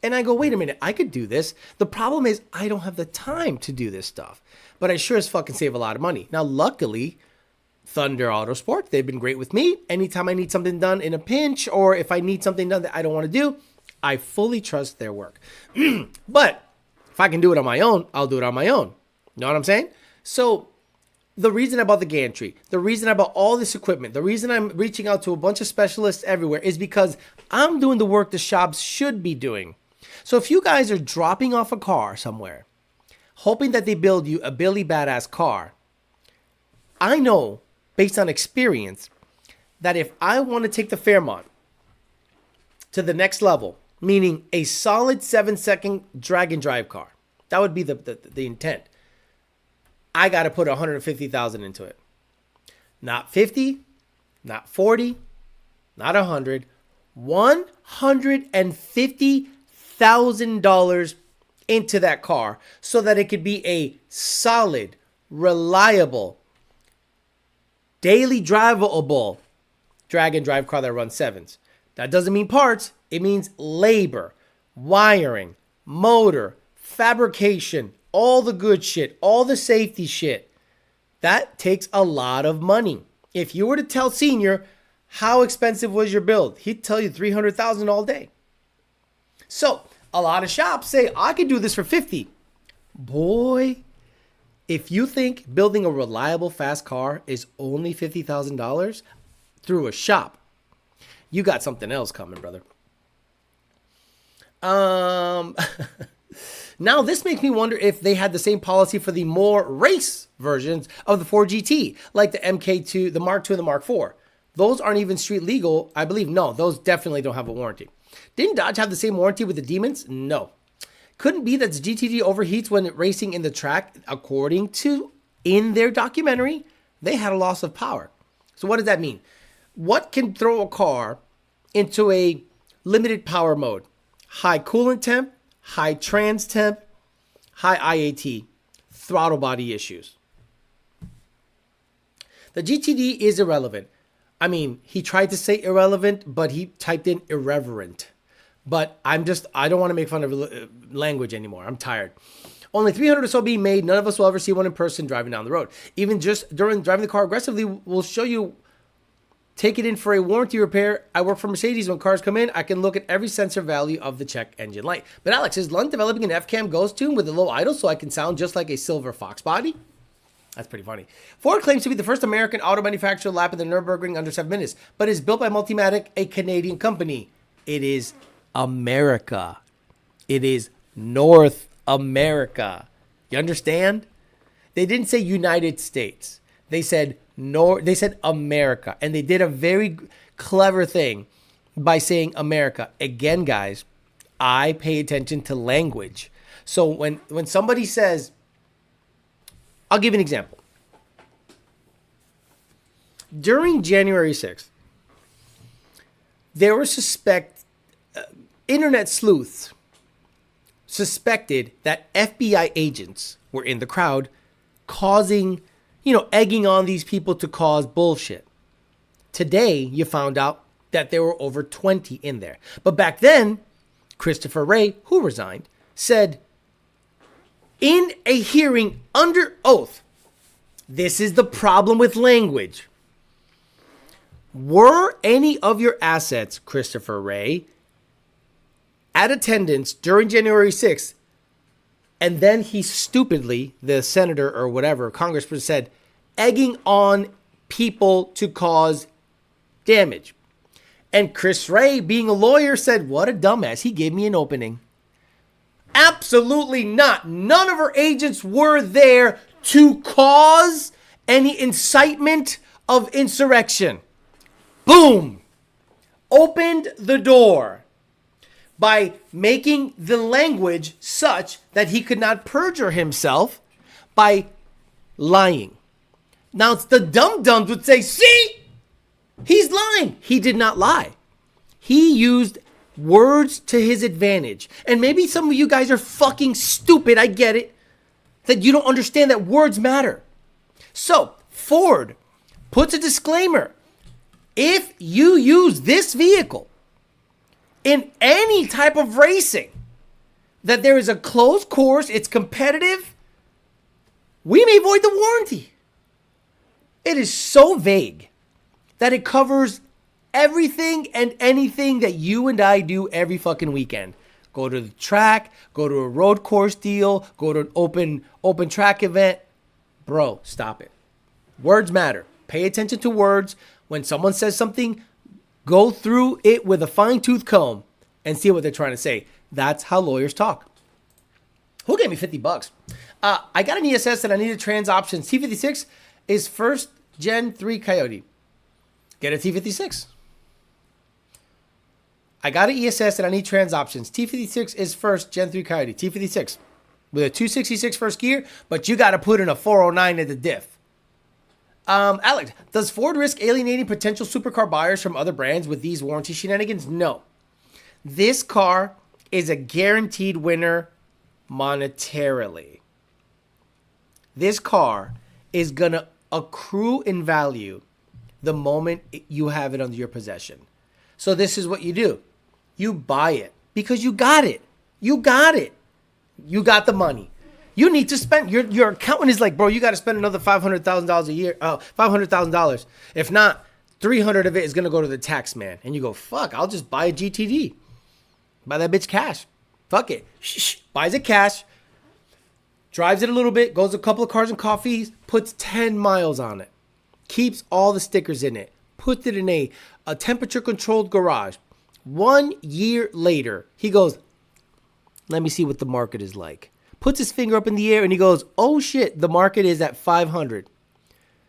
And I go, wait a minute, I could do this. The problem is I don't have the time to do this stuff. But I sure as fucking save a lot of money. Now, luckily, Thunder Autosport, they've been great with me. Anytime I need something done in a pinch, or if I need something done that I don't want to do, I fully trust their work. But if I can do it on my own, I'll do it on my own. You know what I'm saying? So the reason I bought the gantry, the reason I bought all this equipment, the reason I'm reaching out to a bunch of specialists everywhere is because I'm doing the work the shops should be doing. So if you guys are dropping off a car somewhere, hoping that they build you a Billy Badass car, I know, based on experience, that if I want to take the Fairmont to the next level, meaning a solid 7-second drag and drive car, that would be the intent. I got to put $150,000 into it. Not 50, not 40, not 100, $150,000 into that car so that it could be a solid, reliable, daily drivable drag and drive car that runs sevens. That doesn't mean parts. It means labor, wiring, motor, fabrication, all the good shit, all the safety shit. That takes a lot of money. If you were to tell Senior how expensive was your build, he'd tell you $300,000 all day. So a lot of shops say, I could do this for 50. Boy, if you think building a reliable, fast car is only $50,000 through a shop, you got something else coming, brother. Now, this makes me wonder if they had the same policy for the more race versions of the Ford GT, like the MK2, the Mark II, and the Mark IV. Those aren't even street legal, I believe. No, those definitely don't have a warranty. Didn't Dodge have the same warranty with the Demons? No. Couldn't be that the GTD overheats when racing in the track. According to in their documentary, they had a loss of power. So what does that mean? What can throw a car into a limited power mode? High coolant temp, high trans temp, high IAT, throttle body issues. The GTD is irrelevant. I mean, he tried to say irrelevant, but he typed in irreverent. But I don't want to make fun of language anymore. I'm tired. Only 300 or so being made. None of us will ever see one in person driving down the road. Even just during driving the car aggressively, we'll show you. Take it in for a warranty repair. I work for Mercedes. When cars come in, I can look at every sensor value of the check engine light. But Alex, is Lund developing an FCAM Ghost tune with a low idle so I can sound just like a silver fox body? That's pretty funny. Ford claims to be the first American auto manufacturer to lap in the Nurburgring under 7 minutes, but is built by Multimatic, a Canadian company. It is America. It is North America. You understand? They didn't say United States. They said They said America, and they did a very clever thing by saying America. Again, guys, I pay attention to language. So when somebody says, I'll give you an example. During January 6th, there were internet sleuths suspected that FBI agents were in the crowd causing, egging on these people to cause bullshit. Today, you found out that there were over 20 in there. But back then, Christopher Wray, who resigned, said in a hearing under oath, this is the problem with language. Were any of your assets, Christopher Wray, at attendance during January 6th? And then he stupidly, the senator or whatever, congressman said, egging on people to cause damage. And Chris Wray, being a lawyer, said, what a dumbass. He gave me an opening. Absolutely not. None of our agents were there to cause any incitement of insurrection. Boom. Opened the door by making the language such that he could not perjure himself by lying. Now, it's the dum-dums would say, see, he's lying. He did not lie. He used words to his advantage. And maybe some of you guys are fucking stupid, I get it, that you don't understand that words matter. So, Ford puts a disclaimer. If you use this vehicle in any type of racing, that there is a closed course, it's competitive, we may void the warranty. It is so vague that it covers everything and anything that you and I do every fucking weekend. Go to the track, go to a road course deal, go to an open track event. Bro, stop it. Words matter. Pay attention to words. When someone says something, go through it with a fine-tooth comb and see what they're trying to say. That's how lawyers talk. Who gave me $50? I got an ESS and I needed trans options. T56 is first Gen 3 Coyote. Get a T56. I got an ESS and I need trans options. T56 is first Gen 3 Coyote. T56 with a 266 first gear, but you got to put in a 409 at the diff. Alex, does Ford risk alienating potential supercar buyers from other brands with these warranty shenanigans? No. This car is a guaranteed winner monetarily. This car is going to accrue in value the moment you have it under your possession. So this is what you do. You buy it because you got it. You got it. You got the money. You need to spend, your accountant is like, bro, you got to spend another $500,000 a year, $500,000. If not, 300 of it is going to go to the tax man. And you go, fuck, I'll just buy a GTD. Buy that bitch cash. Fuck it. Shh, buys it cash. drives it a little bit, goes a couple of cars and coffees, puts 10 miles on it, keeps all the stickers in it, puts it in a temperature-controlled garage. 1 year later, he goes, let me see what the market is like. Puts his finger up in the air and he goes, oh shit, the market is at 500.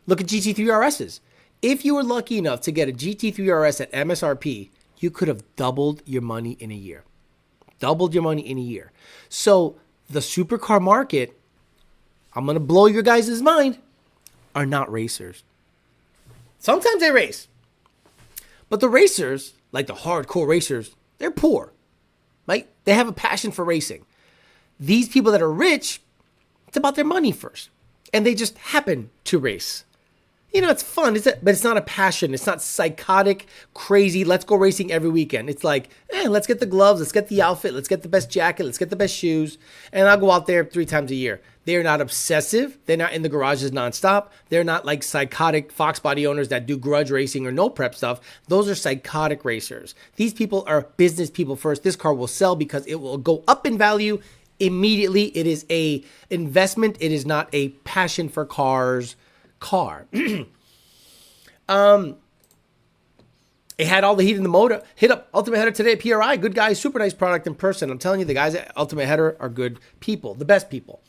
Look at GT3 RSs. If you were lucky enough to get a GT3 RS at MSRP, you could have doubled your money in a year. Doubled your money in a year. So the supercar market, I'm going to blow your guys' mind, are not racers. Sometimes they race. But the racers, like the hardcore racers, they're poor. Right? They have a passion for racing. These people that are rich, it's about their money first. And they just happen to race. You know, it's fun, but it's not a passion. It's not psychotic, crazy, let's go racing every weekend. It's like, let's get the gloves, let's get the outfit, let's get the best jacket, let's get the best shoes, and I'll go out there 3 times a year. They're not obsessive. They're not in the garages nonstop. They're not like psychotic Fox body owners that do grudge racing or no prep stuff. Those are psychotic racers. These people are business people first. This car will sell because it will go up in value immediately. It is a investment. It is not a passion for cars car. It had all the heat in the motor. Hit up Ultimate Header today at PRI. Good guys, super nice product in person. I'm telling you, the guys at Ultimate Header are good people, the best people.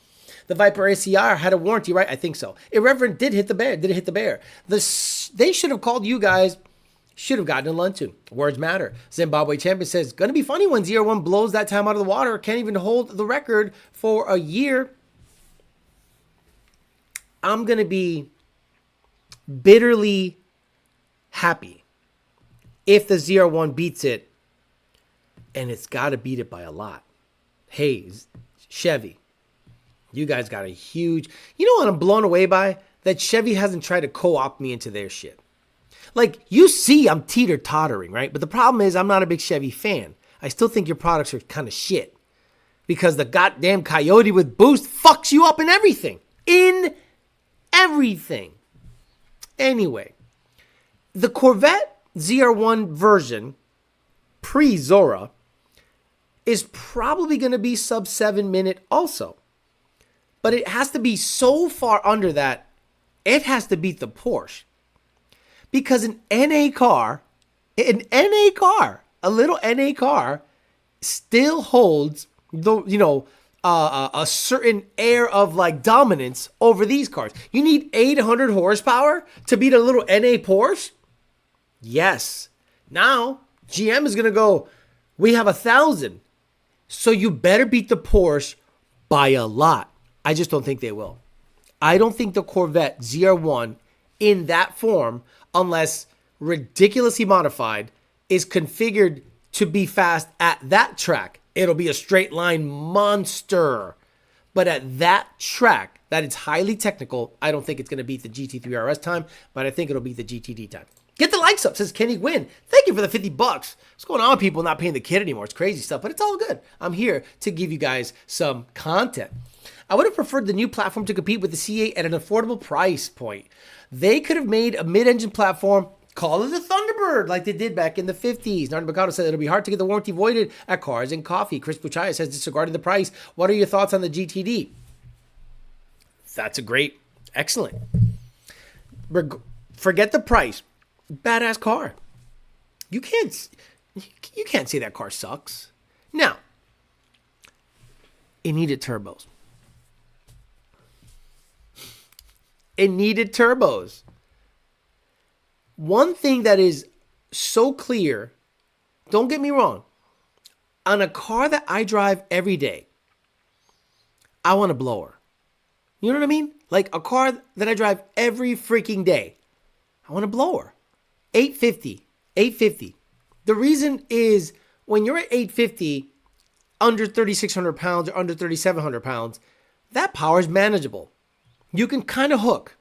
The Viper ACR had a warranty, right? I think so. Irreverent did hit the bear. Did it hit the bear? They should have called you guys. Should have gotten a lunch too. Words matter. Zimbabwe champion says, gonna be funny when 0-1 blows that time out of the water. Can't even hold the record for a year. I'm gonna be bitterly happy if the 0-1 beats it, and it's got to beat it by a lot. Hey, Chevy, you guys got a huge... You know what I'm blown away by? That Chevy hasn't tried to co-opt me into their shit. Like, you see I'm teeter-tottering, right? But the problem is I'm not a big Chevy fan. I still think your products are kind of shit. Because the goddamn Coyote with boost fucks you up in everything. In everything. Anyway, the Corvette ZR1 version, pre-Zora, is probably going to be sub 7 minute also. But it has to be so far under that, it has to beat the Porsche. Because an NA car, a little NA car, still holds a certain air of like dominance over these cars. You need 800 horsepower to beat a little NA Porsche? Yes. Now, GM is going to go, we have 1,000. So you better beat the Porsche by a lot. I just don't think they will. I don't think the Corvette ZR1 in that form, unless ridiculously modified, is configured to be fast at that track. It'll be a straight line monster. But at that track, that is highly technical, I don't think it's going to beat the GT3 RS time, but I think it'll beat the GTD time. Get the likes up, says Kenny Gwyn. Thank you for the $50. What's going on with people not paying the kid anymore? It's crazy stuff, but it's all good. I'm here to give you guys some content. I would have preferred the new platform to compete with the C8 at an affordable price point. They could have made a mid-engine platform, call it the Thunderbird, like they did back in the 50s. Nardo Mercado said it'll be hard to get the warranty voided at Cars and Coffee. Chris Buchaya says, disregarding the price, what are your thoughts on the GTD? That's a great, excellent. Forget the price. Badass car. You can't say that car sucks. Now, it needed turbos. It needed turbos. One thing that is so clear, don't get me wrong, on a car that I drive every day, I want a blower. You know what I mean? Like a car that I drive every freaking day, I want a blower. 850. The reason is when you're at 850, under 3,600 pounds or under 3,700 pounds, that power is manageable. You can kind of hook.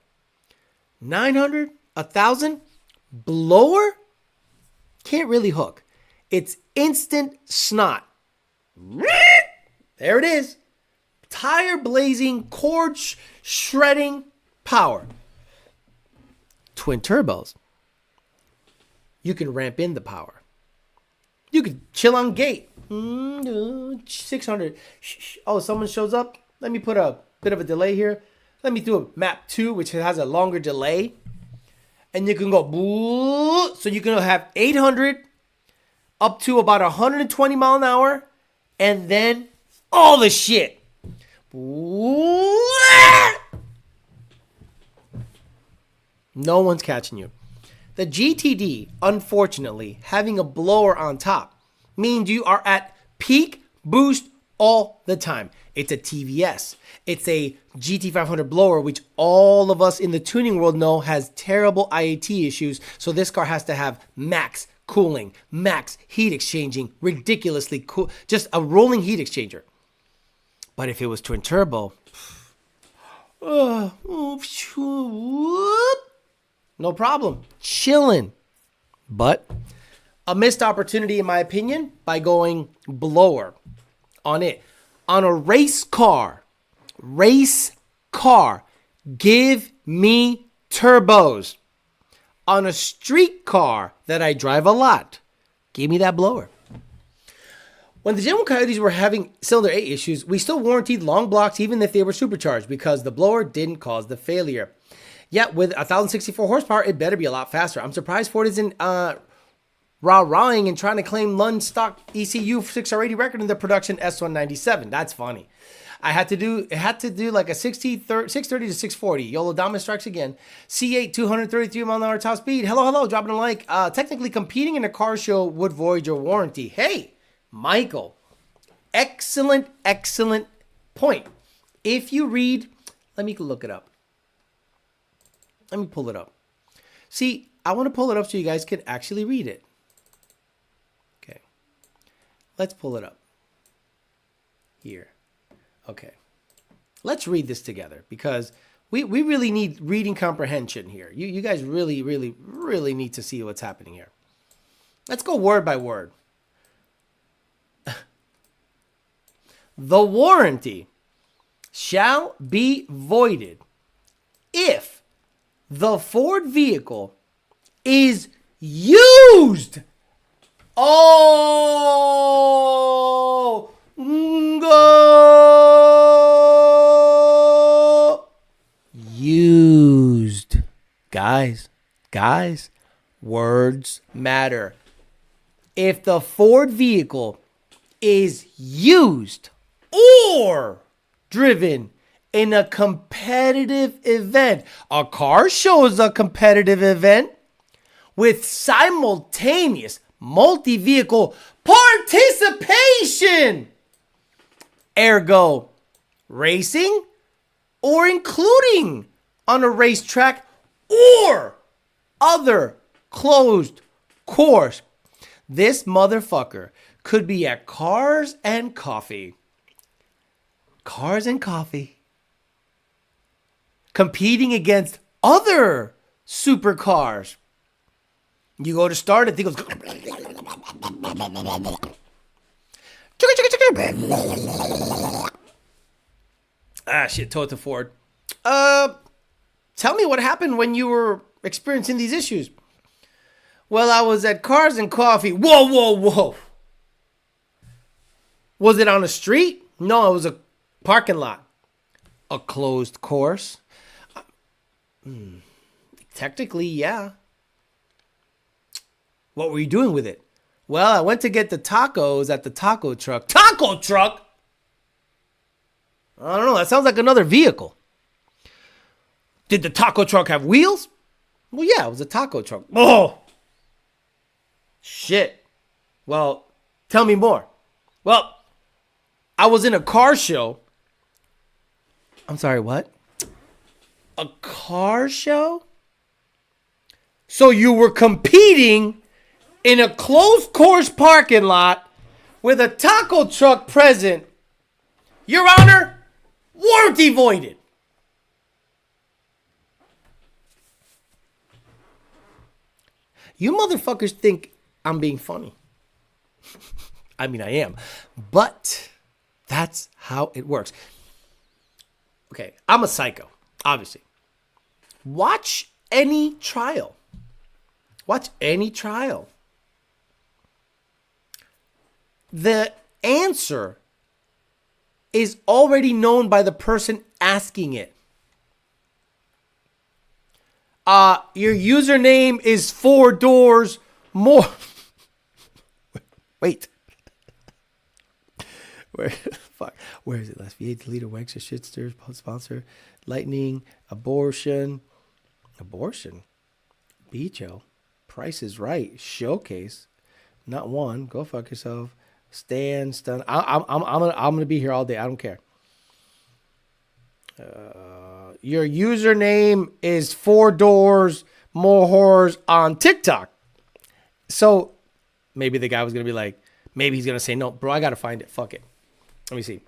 900, 1,000, blower, can't really hook. It's instant snot. There it is. Tire blazing, cord shredding power. Twin turbos. You can ramp in the power. You could chill on gate. 600. Oh, someone shows up. Let me put a bit of a delay here. Let me do a map 2, which has a longer delay. And you can go, boo, so you can have 800 up to about 120 mile an hour. And then all the shit. No one's catching you. The GTD, unfortunately, having a blower on top means you are at peak boost all the time. It's a TVS. It's a GT500 blower, which all of us in the tuning world know has terrible IAT issues. So this car has to have max cooling, max heat exchanging, ridiculously cool, just a rolling heat exchanger. But if it was twin turbo, no problem, chilling. But a missed opportunity, in my opinion, by going blower on it. On a race car, give me turbos. On a street car that I drive a lot, give me that blower. When the Gen Coyotes were having cylinder 8 issues, we still warranted long blocks even if they were supercharged because the blower didn't cause the failure. Yet with 1,064 horsepower, it better be a lot faster. I'm surprised Ford isn't rah-rahing and trying to claim Lund stock ECU 6R80 record in the production S197. That's funny. It had to do like a 630 to 640. YOLO Diamond strikes again. C8 233 mile an hour top speed. Hello, dropping a like. Technically competing in a car show would void your warranty. Hey, Michael, excellent point. If you read, let me look it up. Let me pull it up. See, I want to pull it up so you guys can actually read it. Okay. Let's pull it up. Here. Okay. Let's read this together because we really need reading comprehension here. You guys really need to see what's happening here. Let's go word by word. The warranty shall be voided if the Ford vehicle is used. Oh, go. Used. Guys, words matter. If the Ford vehicle is used or driven in a competitive event, a car show is a competitive event with simultaneous multi-vehicle participation, ergo racing or including on a racetrack or other closed course. This motherfucker could be at Cars and Coffee, competing against other supercars. You go to start it, it goes. Ah, shit, Toyota Ford. Tell me what happened when you were experiencing these issues. Well, I was at Cars and Coffee. Whoa. Was it on a street? No, it was a parking lot. A closed course? Technically, yeah. What were you doing with it? Well, I went to get the tacos at the taco truck. Taco truck? I don't know. That sounds like another vehicle. Did the taco truck have wheels? Well, yeah, it was a taco truck. Oh, shit. Well, tell me more. Well, I was in a car show. I'm sorry, what? A car show? So you were competing in a closed course parking lot with a taco truck present. Your Honor, warranty voided. You motherfuckers think I'm being funny. I mean, I am. But that's how it works. Okay, I'm a psycho, obviously. Watch any trial. The answer is already known by the person asking it. Your username is 4 doors more. Wait. Where is it? Last V8 deleter, Wexer, Shitsters, sponsor, Lightning, Abortion, Beacho, Price is Right, Showcase, Not One, Go Fuck Yourself, Stun. I'm gonna be here all day. I don't care. Your username is 4 doors more horrors on TikTok. So maybe the guy was gonna be like, maybe he's gonna say no, bro. I gotta find it. Fuck it. Let me see.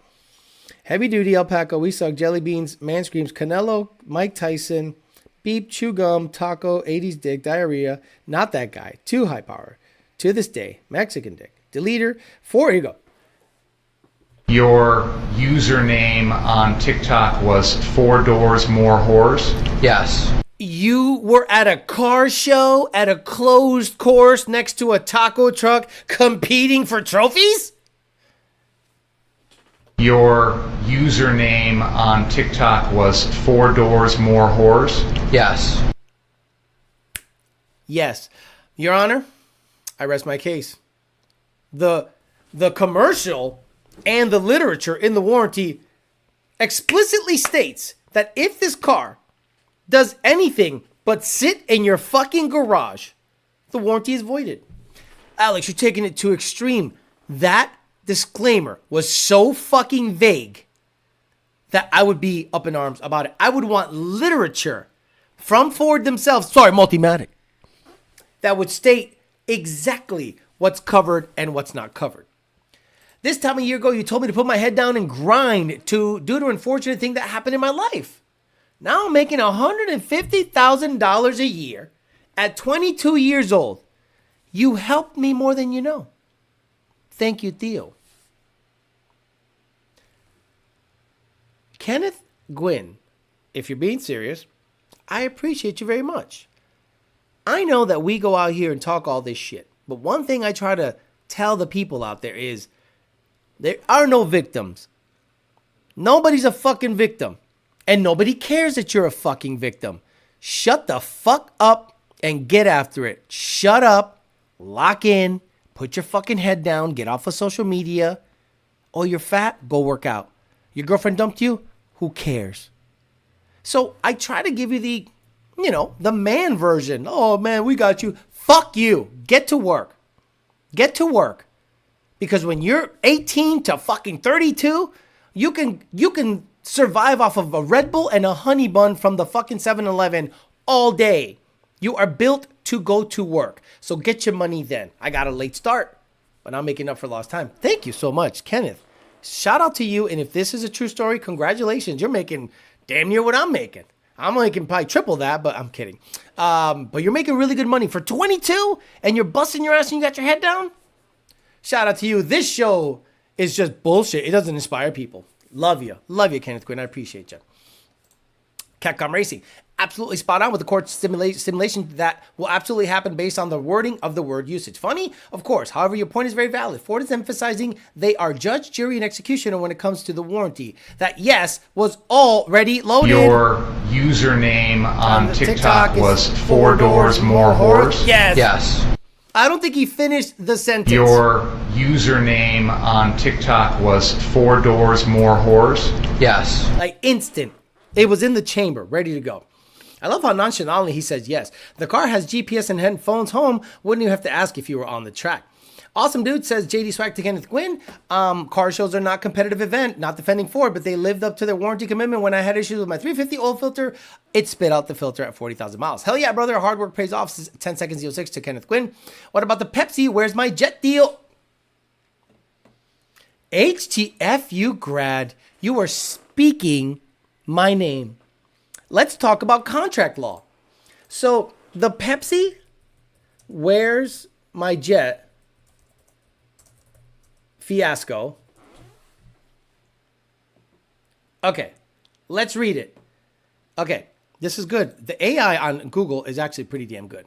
Heavy Duty, Alpaca, We Suck, Jelly Beans, Man Screams, Canelo, Mike Tyson, Beep, Chew Gum, Taco, 80s Dick, Diarrhea, Not That Guy, Too High Power, To This Day, Mexican Dick, Deleter, 4, here you go. Your username on TikTok was 4 doors more whores? Yes. You were at a car show at a closed course next to a taco truck competing for trophies? Your username on TikTok was 4 doors more whores? Yes. Yes. Your Honor, I rest my case. The commercial and the literature in the warranty explicitly states that if this car does anything but sit in your fucking garage, the warranty is voided. Alex, you're taking it to extreme. That disclaimer was so fucking vague that I would be up in arms about it. I would want literature from Ford themselves, Multimatic, that would state exactly what's covered and what's not covered. This time a year ago, you told me to put my head down and grind due to an unfortunate thing that happened in my life. Now I'm making $150,000 a year at 22 years old. You helped me more than you know. Thank you, Theo. Kenneth, Gwyn, if you're being serious, I appreciate you very much. I know that we go out here and talk all this shit, but one thing I try to tell the people out there is there are no victims. Nobody's a fucking victim. And nobody cares that you're a fucking victim. Shut the fuck up and get after it. Shut up, lock in, put your fucking head down, get off of social media. Oh, you're fat? Go work out. Your girlfriend dumped you? Who cares? So I try to give you the man version. Oh man, we got you. Fuck you. Get to work. Get to work. Because when you're 18 to fucking 32, you can survive off of a Red Bull and a honey bun from the fucking 7-Eleven all day. You are built to go to work. So get your money then. I got a late start, but I'm making up for lost time. Thank you so much, Kenneth. Shout out to you. And if this is a true story, congratulations. You're making damn near what I'm making. I'm making probably triple that, but I'm kidding. But you're making really good money for 22 and you're busting your ass and you got your head down. Shout out to you. This show is just bullshit. It doesn't inspire people. Love you. Love you, Kenneth Gwyn. I appreciate you. Capcom Racing. Absolutely spot on with the court simulation that will absolutely happen based on the wording of the word usage. Funny? Of course. However, your point is very valid. Ford is emphasizing they are judge, jury, and executioner when it comes to the warranty. That, yes, was already loaded. Your username on TikTok was 4 doors more whores? Yes. Yes. I don't think he finished the sentence. Your username on TikTok was 4 doors more whores? Yes. Like instant. It was in the chamber, ready to go. I love how nonchalantly he says yes. The car has GPS and headphones home. Wouldn't you have to ask if you were on the track? Awesome Dude says JD Swag to Kenneth Gwyn. Car shows are not competitive event, not defending Ford, but they lived up to their warranty commitment. When I had issues with my 350 oil filter, it spit out the filter at 40,000 miles. Hell yeah, brother. Hard work pays off. 10 seconds 06 to Kenneth Gwyn. What about the Pepsi? Where's my jet deal? HTF, you grad. You are speaking my name. Let's talk about contract law. So the Pepsi, where's my jet fiasco. Okay, let's read it. Okay, this is good. The AI on Google is actually pretty damn good.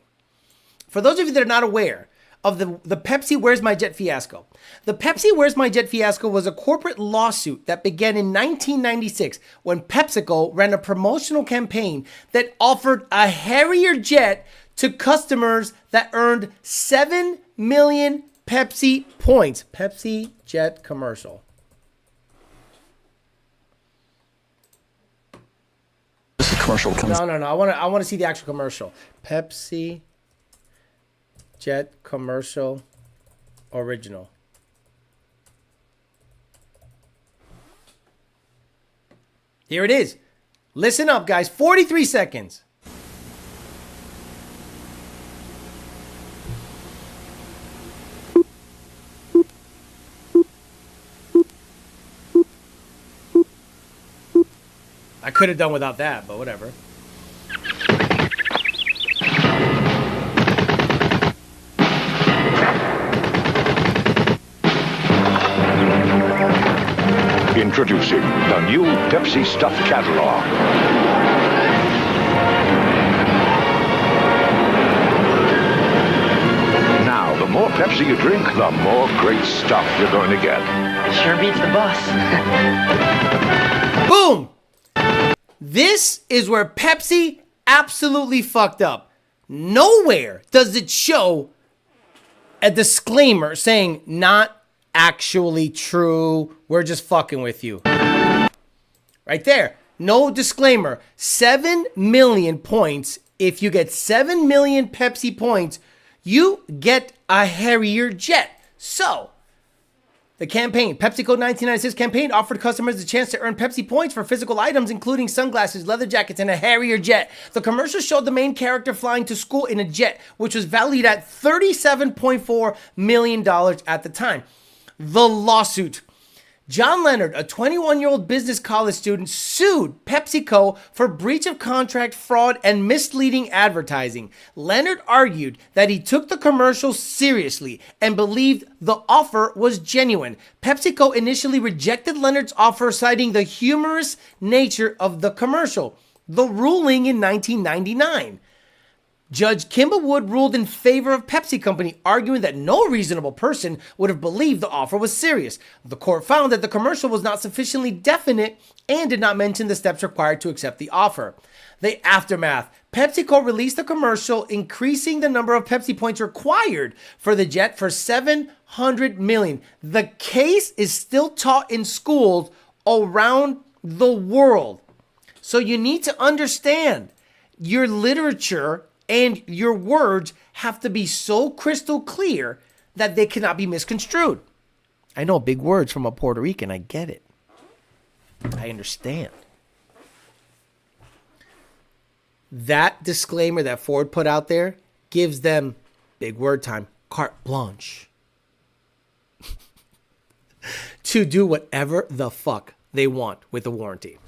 For those of you that are not aware, of the Pepsi Where's My Jet fiasco. The Pepsi Where's My Jet fiasco was a corporate lawsuit that began in 1996 when PepsiCo ran a promotional campaign that offered a Harrier jet to customers that earned 7 million Pepsi points. Pepsi jet commercial. Commercial comes. No. I want to see the actual commercial. Pepsi jet commercial original. Here it is. Listen up, guys. 43 seconds. I could have done without that, but whatever. Introducing the new Pepsi Stuff Catalog. Now, the more Pepsi you drink, the more great stuff you're going to get. Sure beats the bus. Boom! This is where Pepsi absolutely fucked up. Nowhere does it show a disclaimer saying not actually true. We're just fucking with you. Right there. No disclaimer. 7 million points. If you get 7 million Pepsi points, you get a Harrier jet. So, the campaign, PepsiCo 1996 campaign, offered customers the chance to earn Pepsi points for physical items, including sunglasses, leather jackets, and a Harrier jet. The commercial showed the main character flying to school in a jet, which was valued at $37.4 million at the time. The lawsuit. John Leonard, a 21-year-old business college student, sued PepsiCo for breach of contract, fraud, and misleading advertising. Leonard argued that he took the commercial seriously and believed the offer was genuine. PepsiCo initially rejected Leonard's offer, citing the humorous nature of the commercial. The ruling in 1999. Judge Kimball Wood ruled in favor of Pepsi Company, arguing that no reasonable person would have believed the offer was serious. The court found that the commercial was not sufficiently definite and did not mention the steps required to accept the offer. The aftermath. PepsiCo released a commercial increasing the number of Pepsi points required for the jet for 700 million. The case is still taught in schools around the world. So you need to understand your literature and your words have to be so crystal clear that they cannot be misconstrued. I know big words from a Puerto Rican. I get it. I understand. That disclaimer that Ford put out there gives them big word time, carte blanche, to do whatever the fuck they want with the warranty.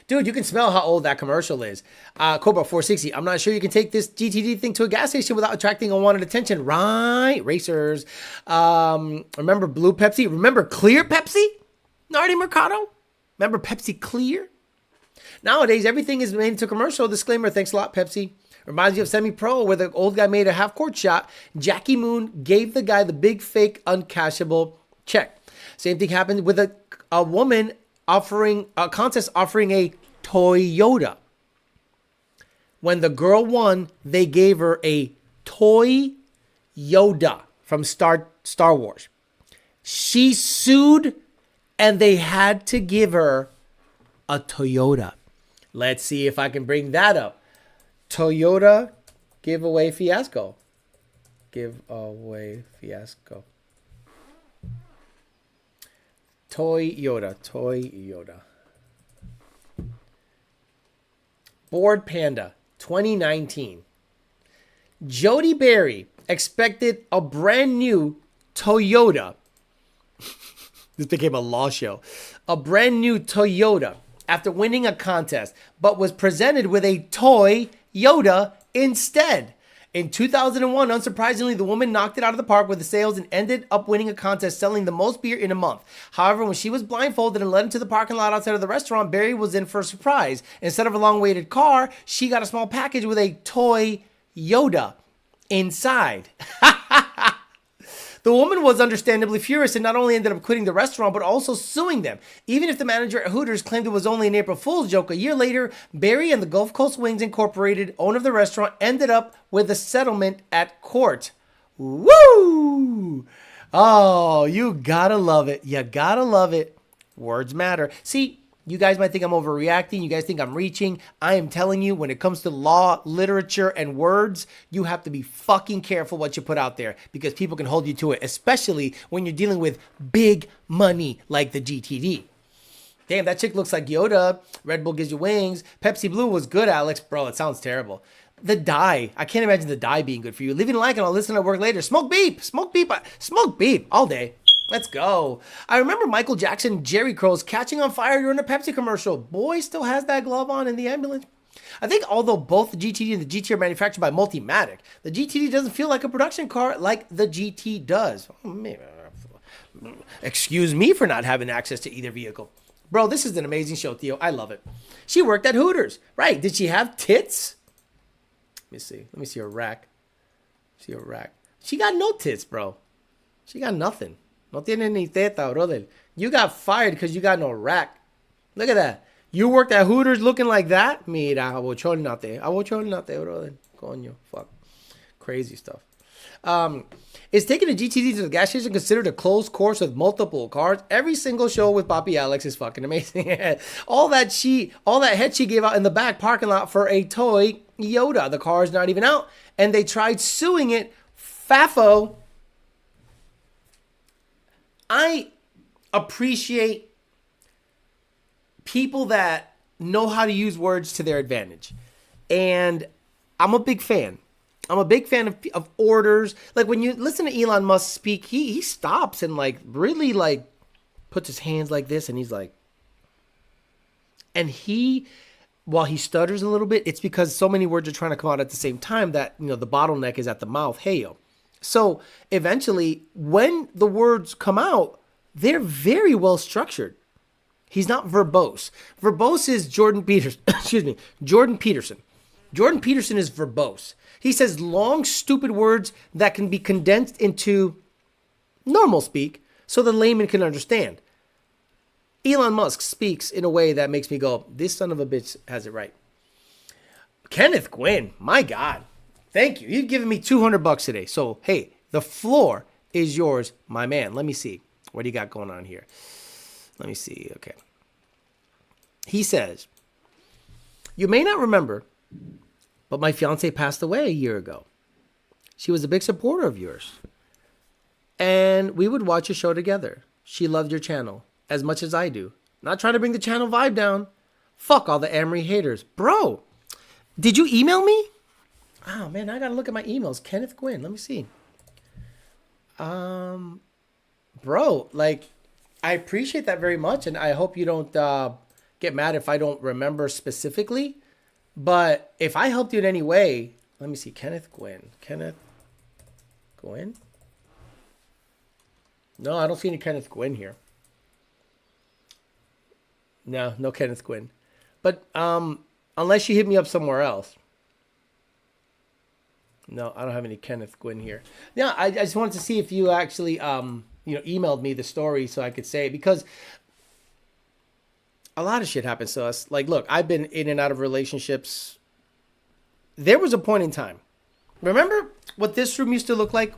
Dude, you can smell how old that commercial is. Cobra 460. I'm not sure you can take this GTD thing to a gas station without attracting unwanted attention. Right, racers. Remember Blue Pepsi? Remember Clear Pepsi? Nardi Mercado? Remember Pepsi Clear? Nowadays, everything is made into commercial. Disclaimer, thanks a lot, Pepsi. Reminds me of Semi-Pro, where the old guy made a half-court shot. Jackie Moon gave the guy the big, fake, uncashable check. Same thing happened with a woman offering a contest offering a Toyota. When the girl won, they gave her a Toy Yoda from Star Wars. She sued and they had to give her a Toyota. Let's see if I can bring that up. Toyota giveaway fiasco. Giveaway fiasco. Toyota. Bored Panda 2019. Jody Berry expected a brand new Toyota. This became a law show. A brand new Toyota after winning a contest, but was presented with a toy Yoda instead. In 2001, unsurprisingly, the woman knocked it out of the park with the sales and ended up winning a contest selling the most beer in a month. However, when she was blindfolded and led into the parking lot outside of the restaurant, Barry was in for a surprise. Instead of a long-awaited car, she got a small package with a toy Yoda inside. The woman was understandably furious and not only ended up quitting the restaurant, but also suing them. Even if the manager at Hooters claimed it was only an April Fool's joke, a year later, Barry and the Gulf Coast Wings Incorporated, owner of the restaurant, ended up with a settlement at court. Woo! Oh, you gotta love it. You gotta love it. Words matter. See, you guys might think I'm overreacting. You guys think I'm reaching. I am telling you, when it comes to law, literature, and words, you have to be fucking careful what you put out there because people can hold you to it, especially when you're dealing with big money like the GTD. Damn, that chick looks like Yoda. Red Bull gives you wings. Pepsi Blue was good, Alex. Bro, it sounds terrible. The dye. I can't imagine the dye being good for you. Leave it a like and I'll listen at work later. Smoke beep. Smoke beep. Smoke beep all day. Let's go. I remember Michael Jackson, Jerry Curls catching on fire during a Pepsi commercial. Boy still has that glove on in the ambulance. I think although both the GTD and the GT are manufactured by Multimatic, the GTD doesn't feel like a production car like the GT does. Excuse me for not having access to either vehicle. Bro, this is an amazing show, Theo. I love it. She worked at Hooters. Right. Did she have tits? Let me see. Let me see her rack. See her rack. She got no tits, bro. She got nothing. No tiene ni teta, brother. You got fired because you got no rack. Look at that. You worked at Hooters looking like that? Mira, abochornate. Abochornate, brother. Coño. Fuck. Crazy stuff. Is taking a GTD to the gas station considered a closed course with multiple cars? Every single show with Papi Alex is fucking amazing. all that head she gave out in the back parking lot for a toy Yoda. The car is not even out. And they tried suing it. Fafo. I appreciate people that know how to use words to their advantage. And I'm a big fan. I'm a big fan of orders. Like when you listen to Elon Musk speak, he stops and like really like puts his hands like this and he's like, and while he stutters a little bit, it's because so many words are trying to come out at the same time that, you know, the bottleneck is at the mouth. Hey, yo. So eventually, when the words come out, they're very well structured. He's not verbose. Verbose is Jordan Peterson. Excuse me, Jordan Peterson. Jordan Peterson is verbose. He says long, stupid words that can be condensed into normal speak so the layman can understand. Elon Musk speaks in a way that makes me go, this son of a bitch has it right. Kenneth Gwyn, my God. Thank you. You've given me $200 today. So, hey, the floor is yours, my man. Let me see. What do you got going on here? Let me see. Okay. He says, you may not remember, but my fiance passed away a year ago. She was a big supporter of yours. And we would watch your show together. She loved your channel as much as I do. Not trying to bring the channel vibe down. Fuck all the Amory haters. Bro, did you email me? Oh, man, I got to look at my emails. Kenneth Gwyn. Let me see. Bro, like, I appreciate that very much. And I hope you don't get mad if I don't remember specifically. But if I helped you in any way, let me see. Kenneth Gwyn. Kenneth Gwyn? No, I don't see any Kenneth Gwyn here. No Kenneth Gwyn. But unless you hit me up somewhere else. No, I don't have any Kenneth Gwyn here. Yeah, I just wanted to see if you actually, emailed me the story so I could say it, because a lot of shit happens to us. Like, look, I've been in and out of relationships. There was a point in time. Remember what this room used to look like?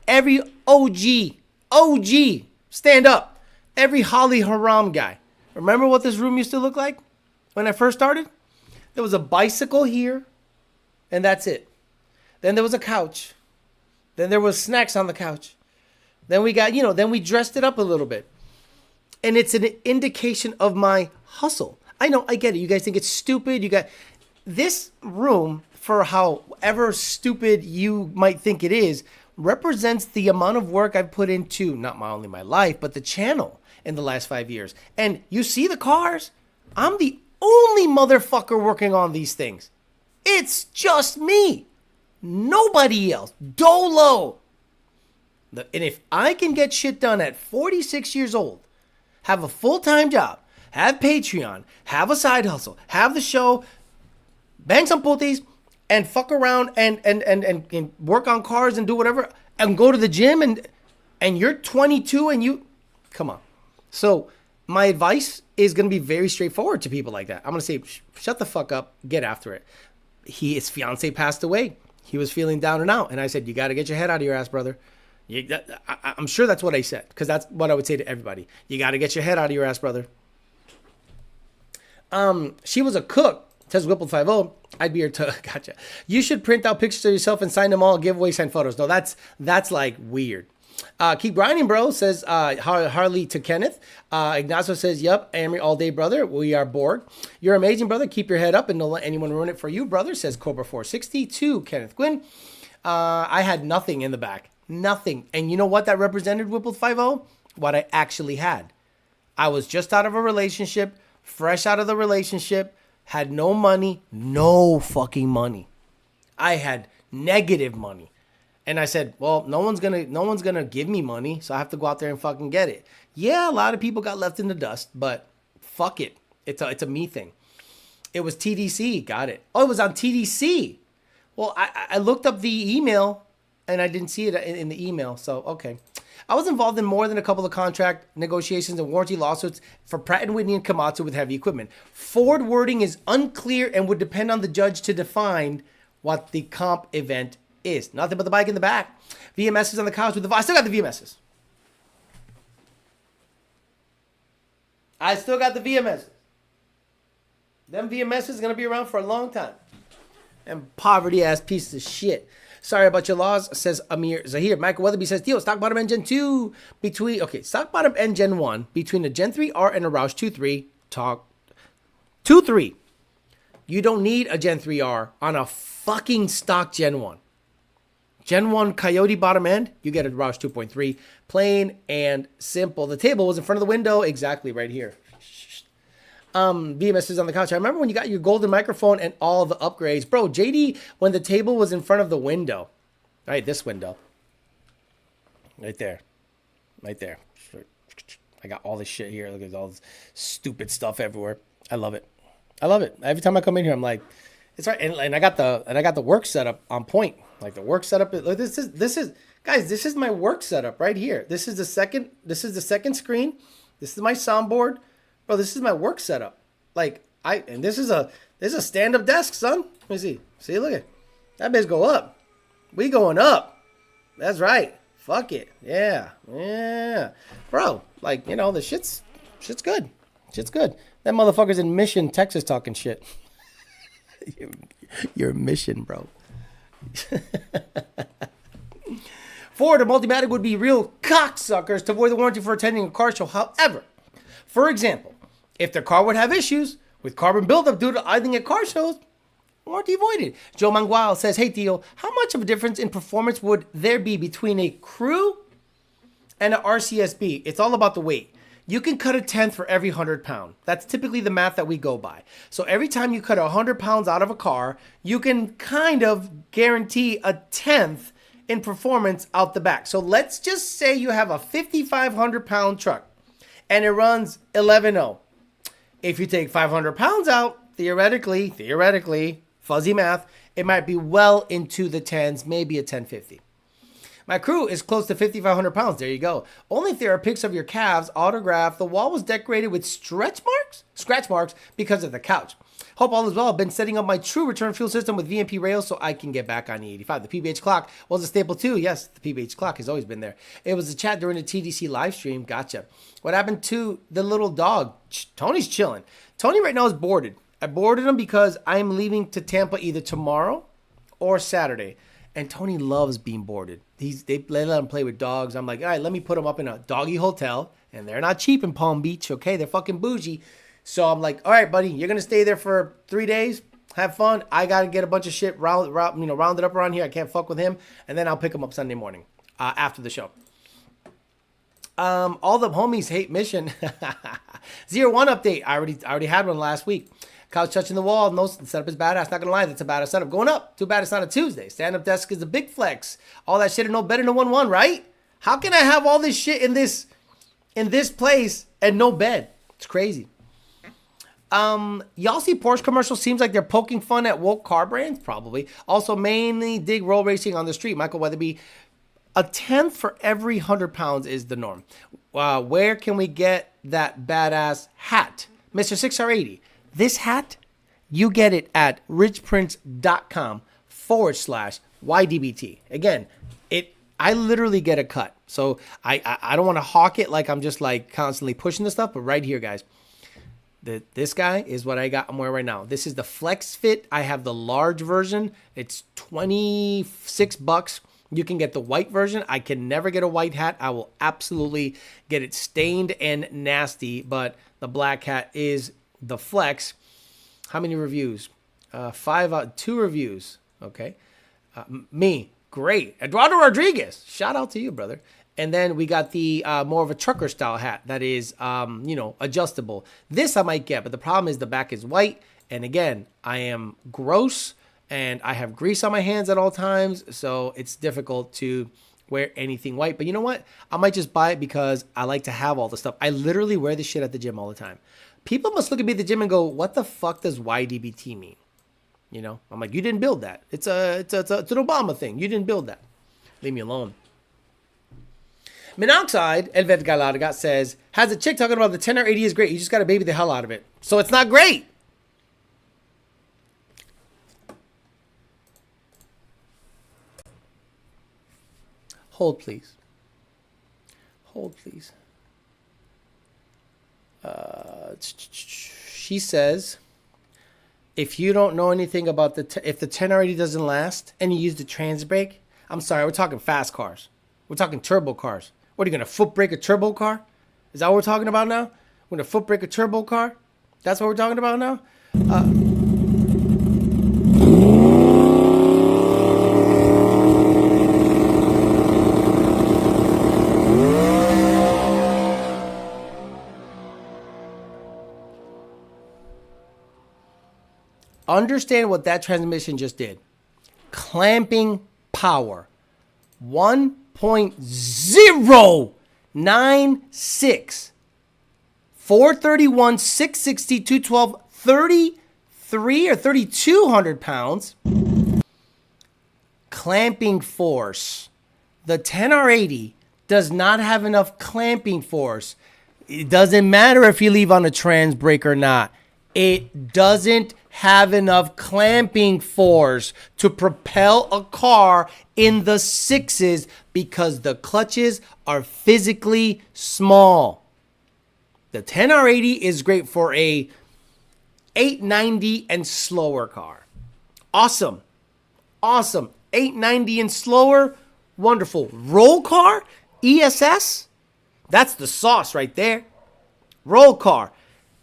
Every OG, stand up. Every Holly Haram guy. Remember what this room used to look like when I first started? There was a bicycle here. And that's it. Then there was a couch. Then there was snacks on the couch. Then we got, then we dressed it up a little bit. And it's an indication of my hustle. I know, I get it. You guys think it's stupid. You got this room, for however stupid you might think it is, represents the amount of work I've put into, not only my life, but the channel in the last 5 years. And you see the cars? I'm the only motherfucker working on these things. It's just me. Nobody else. Dolo. And if I can get shit done at 46 years old, have a full-time job, have Patreon, have a side hustle, have the show, bang some putties, and fuck around and work on cars and do whatever, and go to the gym and you're 22 and you come on. So my advice is going to be very straightforward to people like that. I'm going to say, shut the fuck up, get after it. His fiance passed away. He was feeling down and out. And I said, you got to get your head out of your ass, brother. I'm sure that's what I said, because that's what I would say to everybody. You got to get your head out of your ass, brother. She was a cook, says Whipple50. I'd be her gotcha. You should print out pictures of yourself and sign them all, give away, sign photos. No, that's like weird. Keep grinding, bro, says Harley to Kenneth. Ignacio says, yep, Amory all day, brother. We are bored. You're amazing, brother. Keep your head up and don't let anyone ruin it for you, brother, says Cobra460 to Kenneth Gwyn. I had nothing in the back. Nothing. And you know what that represented, Whipple50? What I actually had. I was just out of a relationship, fresh out of the relationship, had no money, no fucking money. I had negative money. And I said, well, no one's gonna give me money, so I have to go out there and fucking get it. Yeah, a lot of people got left in the dust, but fuck it. It's a me thing. It was TDC, got it. Oh, it was on TDC. Well, I looked up the email and I didn't see it in the email, so okay. I was involved in more than a couple of contract negotiations and warranty lawsuits for Pratt & Whitney and Komatsu with heavy equipment. Ford wording is unclear and would depend on the judge to define what the comp event is. Nothing but the bike in the back. VMSs on the couch with the... I still got the VMSs. I still got the VMSs. Them VMSs is going to be around for a long time. And poverty-ass pieces of shit. Sorry about your loss, says Amir Zahir. Michael Weatherby says, Theo, stock bottom end Gen 2 between... Okay, stock bottom end Gen 1 between a Gen 3R and a Roush 2.3. Talk. 2.3. You don't need a Gen 3R on a fucking stock Gen 1. Gen 1 Coyote bottom end, you get a Roush 2.3. Plain and simple. The table was in front of the window, exactly right here. BMS is on the couch. I remember when you got your golden microphone and all the upgrades. Bro, JD, when the table was in front of the window. Right, this window. Right there. Right there. I got all this shit here. Look at all this stupid stuff everywhere. I love it. I love it. Every time I come in here, I'm like, it's right. And I got the work setup on point. Like the work setup. Look, this is guys, this is my work setup right here. This is the second screen. This is my soundboard. Bro, this is my work setup. Like this is a stand-up desk, son. Let me see. See, look at that bitch go up. We going up. That's right. Fuck it. Yeah. Yeah. Bro, like, you know, the shit's good. Shit's good. That motherfucker's in Mission, Texas talking shit. You're in Mission, bro. Ford or Multimatic would be real cocksuckers to avoid the warranty for attending a car show. However, for example, if their car would have issues with carbon buildup due to idling at car shows, warranty avoided. Joe Mangual says, hey, Theo, how much of a difference in performance would there be between a crew and an RCSB? It's all about the weight. You can cut a tenth for every 100 pounds. That's typically the math that we go by. So every time you cut 100 pounds out of a car, you can kind of guarantee a tenth in performance out the back. So let's just say you have a 5,500 pound truck and it runs 11.0. If you take 500 pounds out, theoretically, fuzzy math, it might be well into the tens, maybe a 1050. My crew is close to 5,500 pounds. There you go. Only if there are pics of your calves autographed. The wall was decorated with scratch marks because of the couch. Hope all is well. I've been setting up my true return fuel system with VMP rails so I can get back on the 85. The PBH clock was a staple too. Yes, the PBH clock has always been there. It was a chat during the TDC live stream. Gotcha. What happened to the little dog? Tony's chilling. Tony right now is boarded. I boarded him because I'm leaving to Tampa either tomorrow or Saturday. And Tony loves being boarded. They let him play with dogs. I'm like, all right, let me put him up in a doggy hotel. And they're not cheap in Palm Beach, okay? They're fucking bougie. So I'm like, all right, buddy, you're going to stay there for 3 days. Have fun. I got to get a bunch of shit rounded up around here. I can't fuck with him. And then I'll pick him up Sunday morning after the show. All the homies hate Mission. 01 update. I already had one last week. Couch touching the wall. No, the setup is badass. Not gonna lie, that's a badass setup. Going up. Too bad it's not a Tuesday. Stand-up desk is a big flex. All that shit is no better than 1-1, right? How can I have all this shit in this place and no bed? It's crazy. Y'all see Porsche commercials? Seems like they're poking fun at woke car brands. Probably. Also, mainly dig roll racing on the street. Michael Weatherby. A tenth for every 100 pounds is the norm. Where can we get that badass hat? Mr. 6R80. This hat, you get it at richprince.com/YDBT. Again, I literally get a cut. So I don't want to hawk it like I'm just like constantly pushing the stuff, but right here, guys. This guy is what I got. I'm wearing right now. This is the Flex Fit. I have the large version. It's $26. You can get the white version. I can never get a white hat. I will absolutely get it stained and nasty, but the black hat is the Flex. How many reviews? 2 reviews. Okay. Me. Great. Eduardo Rodriguez. Shout out to you, brother. And then we got the more of a trucker style hat that is, adjustable. This I might get, but the problem is the back is white. And again, I am gross and I have grease on my hands at all times. So it's difficult to wear anything white. But you know what? I might just buy it because I like to have all the stuff. I literally wear this shit at the gym all the time. People must look at me at the gym and go, what the fuck does YDBT mean? You know, I'm like, you didn't build that. It's an Obama thing. You didn't build that. Leave me alone. Monoxide, Elvet Galarga says, has a chick talking about the 10R80 is great. You just got to baby the hell out of it. So it's not great. Hold, please. Hold, please. She says, if you don't know anything about if the 10R80 doesn't last and you use the trans brake, I'm sorry, we're talking fast cars. We're talking turbo cars. What, are you going to foot brake a turbo car? Is that what we're talking about now? We're going to foot brake a turbo car? That's what we're talking about now? Understand what that transmission just did. Clamping power. 1.096. 431, 660, 212, 33 or 3,200 pounds. Clamping force. The 10R80 does not have enough clamping force. It doesn't matter if you leave on a trans brake or not. It doesn't have enough clamping force to propel a car in the 6s because the clutches are physically small. The 10R80 is great for a 890 and slower car. Awesome. Awesome. 890 and slower. Wonderful. Roll car, ESS. That's the sauce right there. Roll car,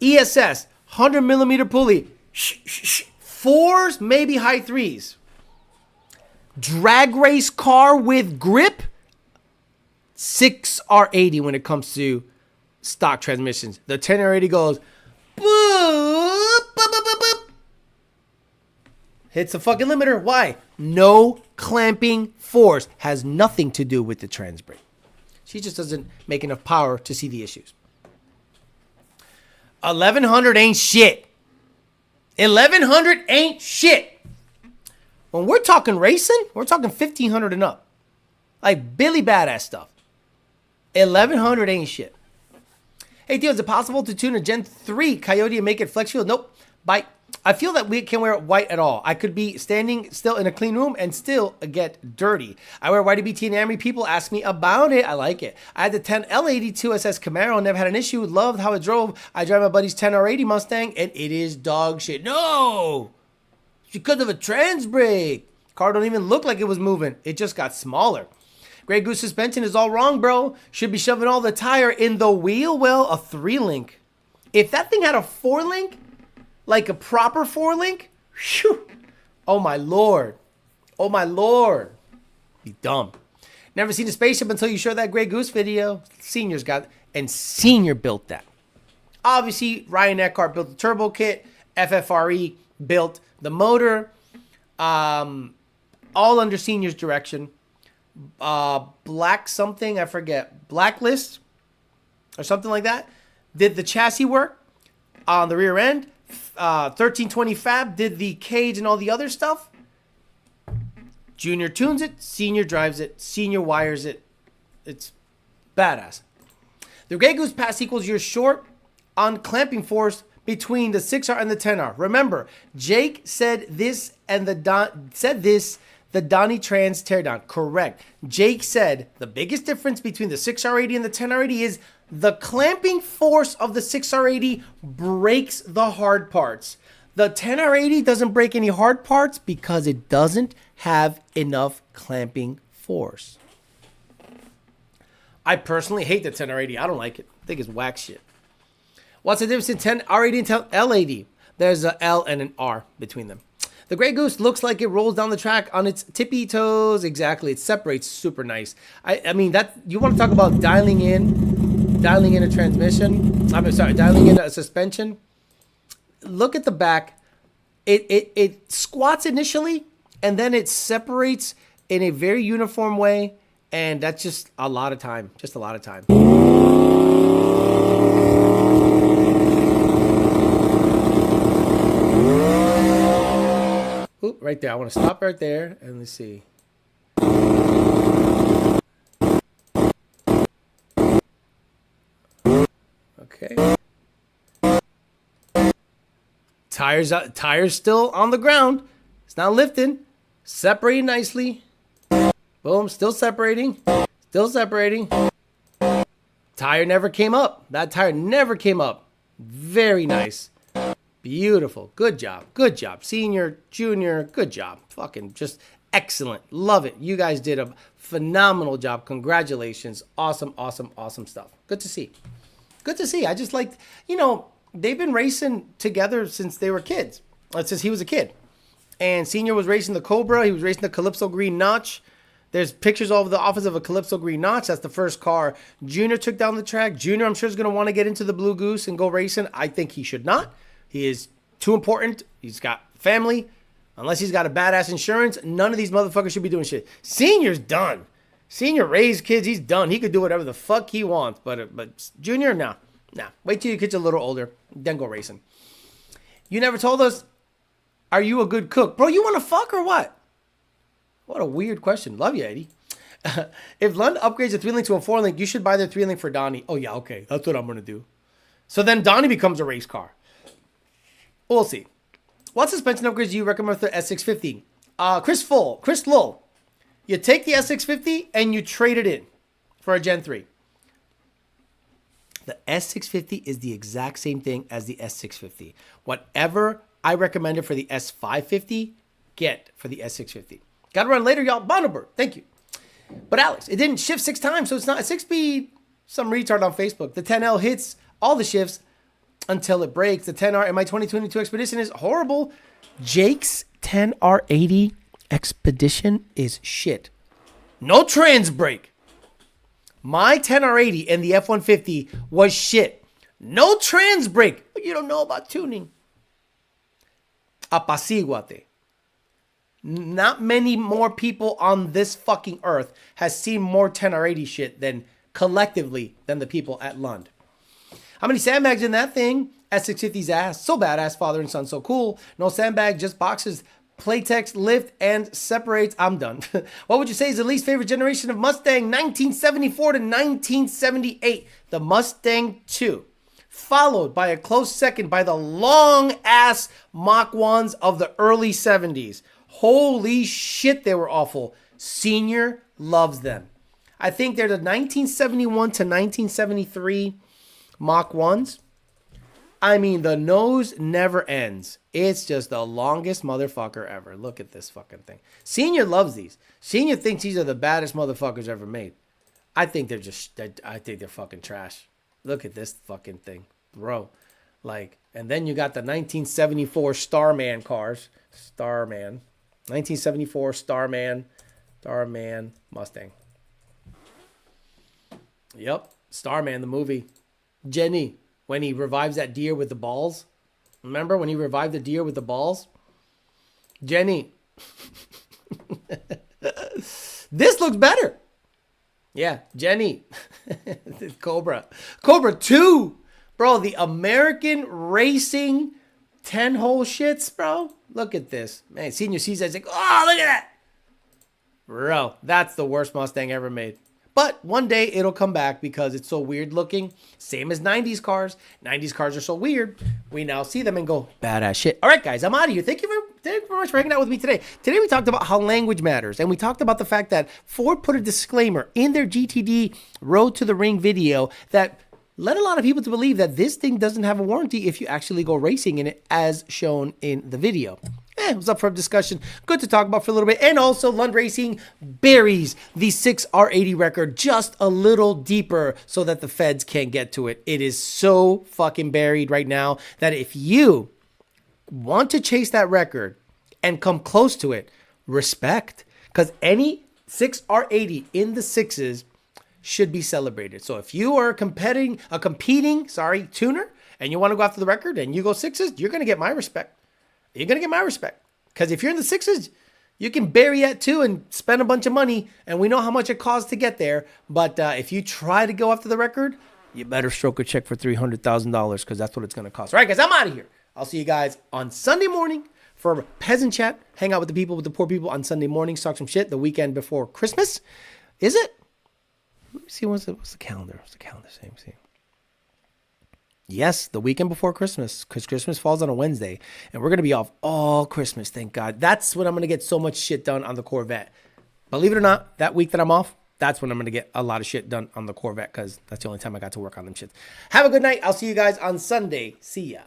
ESS, 100 millimeter pulley. 4s, maybe high 3s. Drag race car with grip. 6R80 when it comes to stock transmissions. The 10R80 goes boop, boop, boop, boop, boop. Hits the fucking limiter. Why? No clamping force. Has nothing to do with the trans brake. She just doesn't make enough power to see the issues. 1100 ain't shit. 1100 ain't shit. When we're talking racing, we're talking 1500 and up. Like Billy Badass stuff. 1100 ain't shit. Hey, Theo, is it possible to tune a Gen 3 Coyote and make it flex fuel? Nope. I feel that we can't wear it white at all. I could be standing still in a clean room and still get dirty. I wear YDBT and Amry. People ask me about it. I like it. I had the 10 L82 SS Camaro. Never had an issue. Loved how it drove. I drive my buddy's 10R80 Mustang, and it is dog shit. No! It's because of a trans brake. Car don't even look like it was moving. It just got smaller. Grey Goose suspension is all wrong, bro. Should be shoving all the tire in the wheel well. A 3-link. If that thing had a 4-link, like a proper 4-link, whew, oh my lord. Oh my lord. Be dumb. Never seen a spaceship until you show that Grey Goose video. Senior's got it. And Senior built that. Obviously, Ryan Eckhart built the turbo kit. FFRE built the motor. All under Senior's direction. Black something, I forget. Blacklist or something like that. Did the chassis work on the rear end. 1320 Fab did the cage and all the other stuff. Junior tunes it, Senior drives it, Senior wires it. It's badass. The Grey Goose pass equals your short on clamping force between the 6R and the 10R. Remember, Jake said this and the Donnie Trans teardown. Correct. Jake said the biggest difference between the 6R80 and the 10R80 is the clamping force of the 6R80 breaks the hard parts. The 10R80 doesn't break any hard parts because it doesn't have enough clamping force. I personally hate the 10R80. I don't like it. I think it's whack shit. What's the difference in 10R80 and 10L80? There's a L and an R between them. The Grey Goose looks like it rolls down the track on its tippy toes. Exactly. It separates super nice. I mean, that you want to talk about dialing in a transmission. Dialing in a suspension. Look at the back. It squats initially, and then it separates in a very uniform way, and that's just a lot of time. Just a lot of time. Oop, right there. I want to stop right there, and let's see. Okay. Tires still on the ground. It's not lifting. Separating nicely. Boom, still separating. Still separating. Tire never came up. That tire never came up. Very nice. Beautiful. Good job. Good job. Senior, junior, good job. Fucking just excellent. Love it. You guys did a phenomenal job. Congratulations. Awesome, awesome, awesome stuff. Good to see. Good to see. I just liked, they've been racing together since they were kids. Since he was a kid. And Senior was racing the Cobra. He was racing the Calypso Green Notch. There's pictures all over the office of a Calypso Green Notch. That's the first car Junior took down the track. Junior, I'm sure, is going to want to get into the Blue Goose and go racing. I think he should not. He is too important. He's got family. Unless he's got a badass insurance, none of these motherfuckers should be doing shit. Senior's done. Senior raised kids. He's done. He could do whatever the fuck he wants. But Junior, nah. Wait till your kid's a little older. Then go racing. You never told us, are you a good cook? Bro, you want to fuck or what? What a weird question. Love you, Eddie. If Lund upgrades a 3-link to a 4-link, you should buy their 3-link for Donnie. Oh, yeah, okay. That's what I'm going to do. So then Donnie becomes a race car. We'll see. What suspension upgrades do you recommend for the S650? Chris Lull. You take the S650 and you trade it in for a Gen 3. The S650 is the exact same thing as the S650. Whatever I recommended for the S550, get for the S650. Got to run later, y'all. Bonnenberg, thank you. But Alex, it didn't shift 6 times, so it's not a 6-speed. Some retard on Facebook. The 10L hits all the shifts until it breaks. The 10R in my 2022 Expedition is horrible. Jake's 10R80 Expedition is shit. No trans brake. My 10R80 and the F-150 was shit. No trans brake. But you don't know about tuning. Apaciguate. Not many more people on this fucking earth has seen more 10R80 shit than collectively than the people at Lund. How many sandbags in that thing? S650's ass. So badass, father and son, so cool. No sandbag, just boxes. Playtex, lift, and separates. I'm done. What would you say is the least favorite generation of Mustang? 1974 to 1978. The Mustang 2. Followed by a close second by the long-ass Mach 1s of the early 70s. Holy shit, they were awful. Senior loves them. I think they're the 1971 to 1973 Mach 1s. I mean, the nose never ends. It's just the longest motherfucker ever. Look at this fucking thing. Senior loves these. Senior thinks these are the baddest motherfuckers ever made. I think they're fucking trash. Look at this fucking thing, bro. And then you got the 1974 Starman cars. 1974 Starman Mustang. Yep, Starman, the movie. Jenny, when he revives that deer with the balls. Remember when he revived the deer with the balls? Jenny. This looks better. Yeah, Jenny. Cobra 2. Bro, the American racing 10-hole shits, bro. Look at this. Man, Senior sees that. He's like, oh, look at that. Bro, that's the worst Mustang ever made. But one day it'll come back because it's so weird looking. Same as 90s cars. 90s cars are so weird. We now see them and go, badass shit. All right, guys, I'm out of here. Thank you very much for hanging out with me today. Today we talked about how language matters. And we talked about the fact that Ford put a disclaimer in their GTD Road to the Ring video that led a lot of people to believe that this thing doesn't have a warranty if you actually go racing in it as shown in the video. It was up for discussion. Good to talk about for a little bit. And also, Lund Racing buries the 6R80 record just a little deeper so that the feds can't get to it. It is so fucking buried right now that if you want to chase that record and come close to it, respect. Because any 6R80 in the sixes should be celebrated. So if you are a competing tuner and you want to go after the record and you go sixes, you're going to get my respect. You're going to get my respect. Because if you're in the sixes, you can bury that too and spend a bunch of money. And we know how much it costs to get there. But if you try to go after the record, you better stroke a check for $300,000 because that's what it's going to cost. All right, guys, I'm out of here. I'll see you guys on Sunday morning for Peasant Chat. Hang out with the people, with the poor people on Sunday mornings. Talk some shit the weekend before Christmas. Is it? Let me see. What's the calendar? What's the calendar saying? Yes, the weekend before Christmas, because Christmas falls on a Wednesday, and we're going to be off all Christmas, thank God. That's when I'm going to get so much shit done on the Corvette. Believe it or not, that week that I'm off, that's when I'm going to get a lot of shit done on the Corvette, because that's the only time I got to work on them shits. Have a good night. I'll see you guys on Sunday. See ya.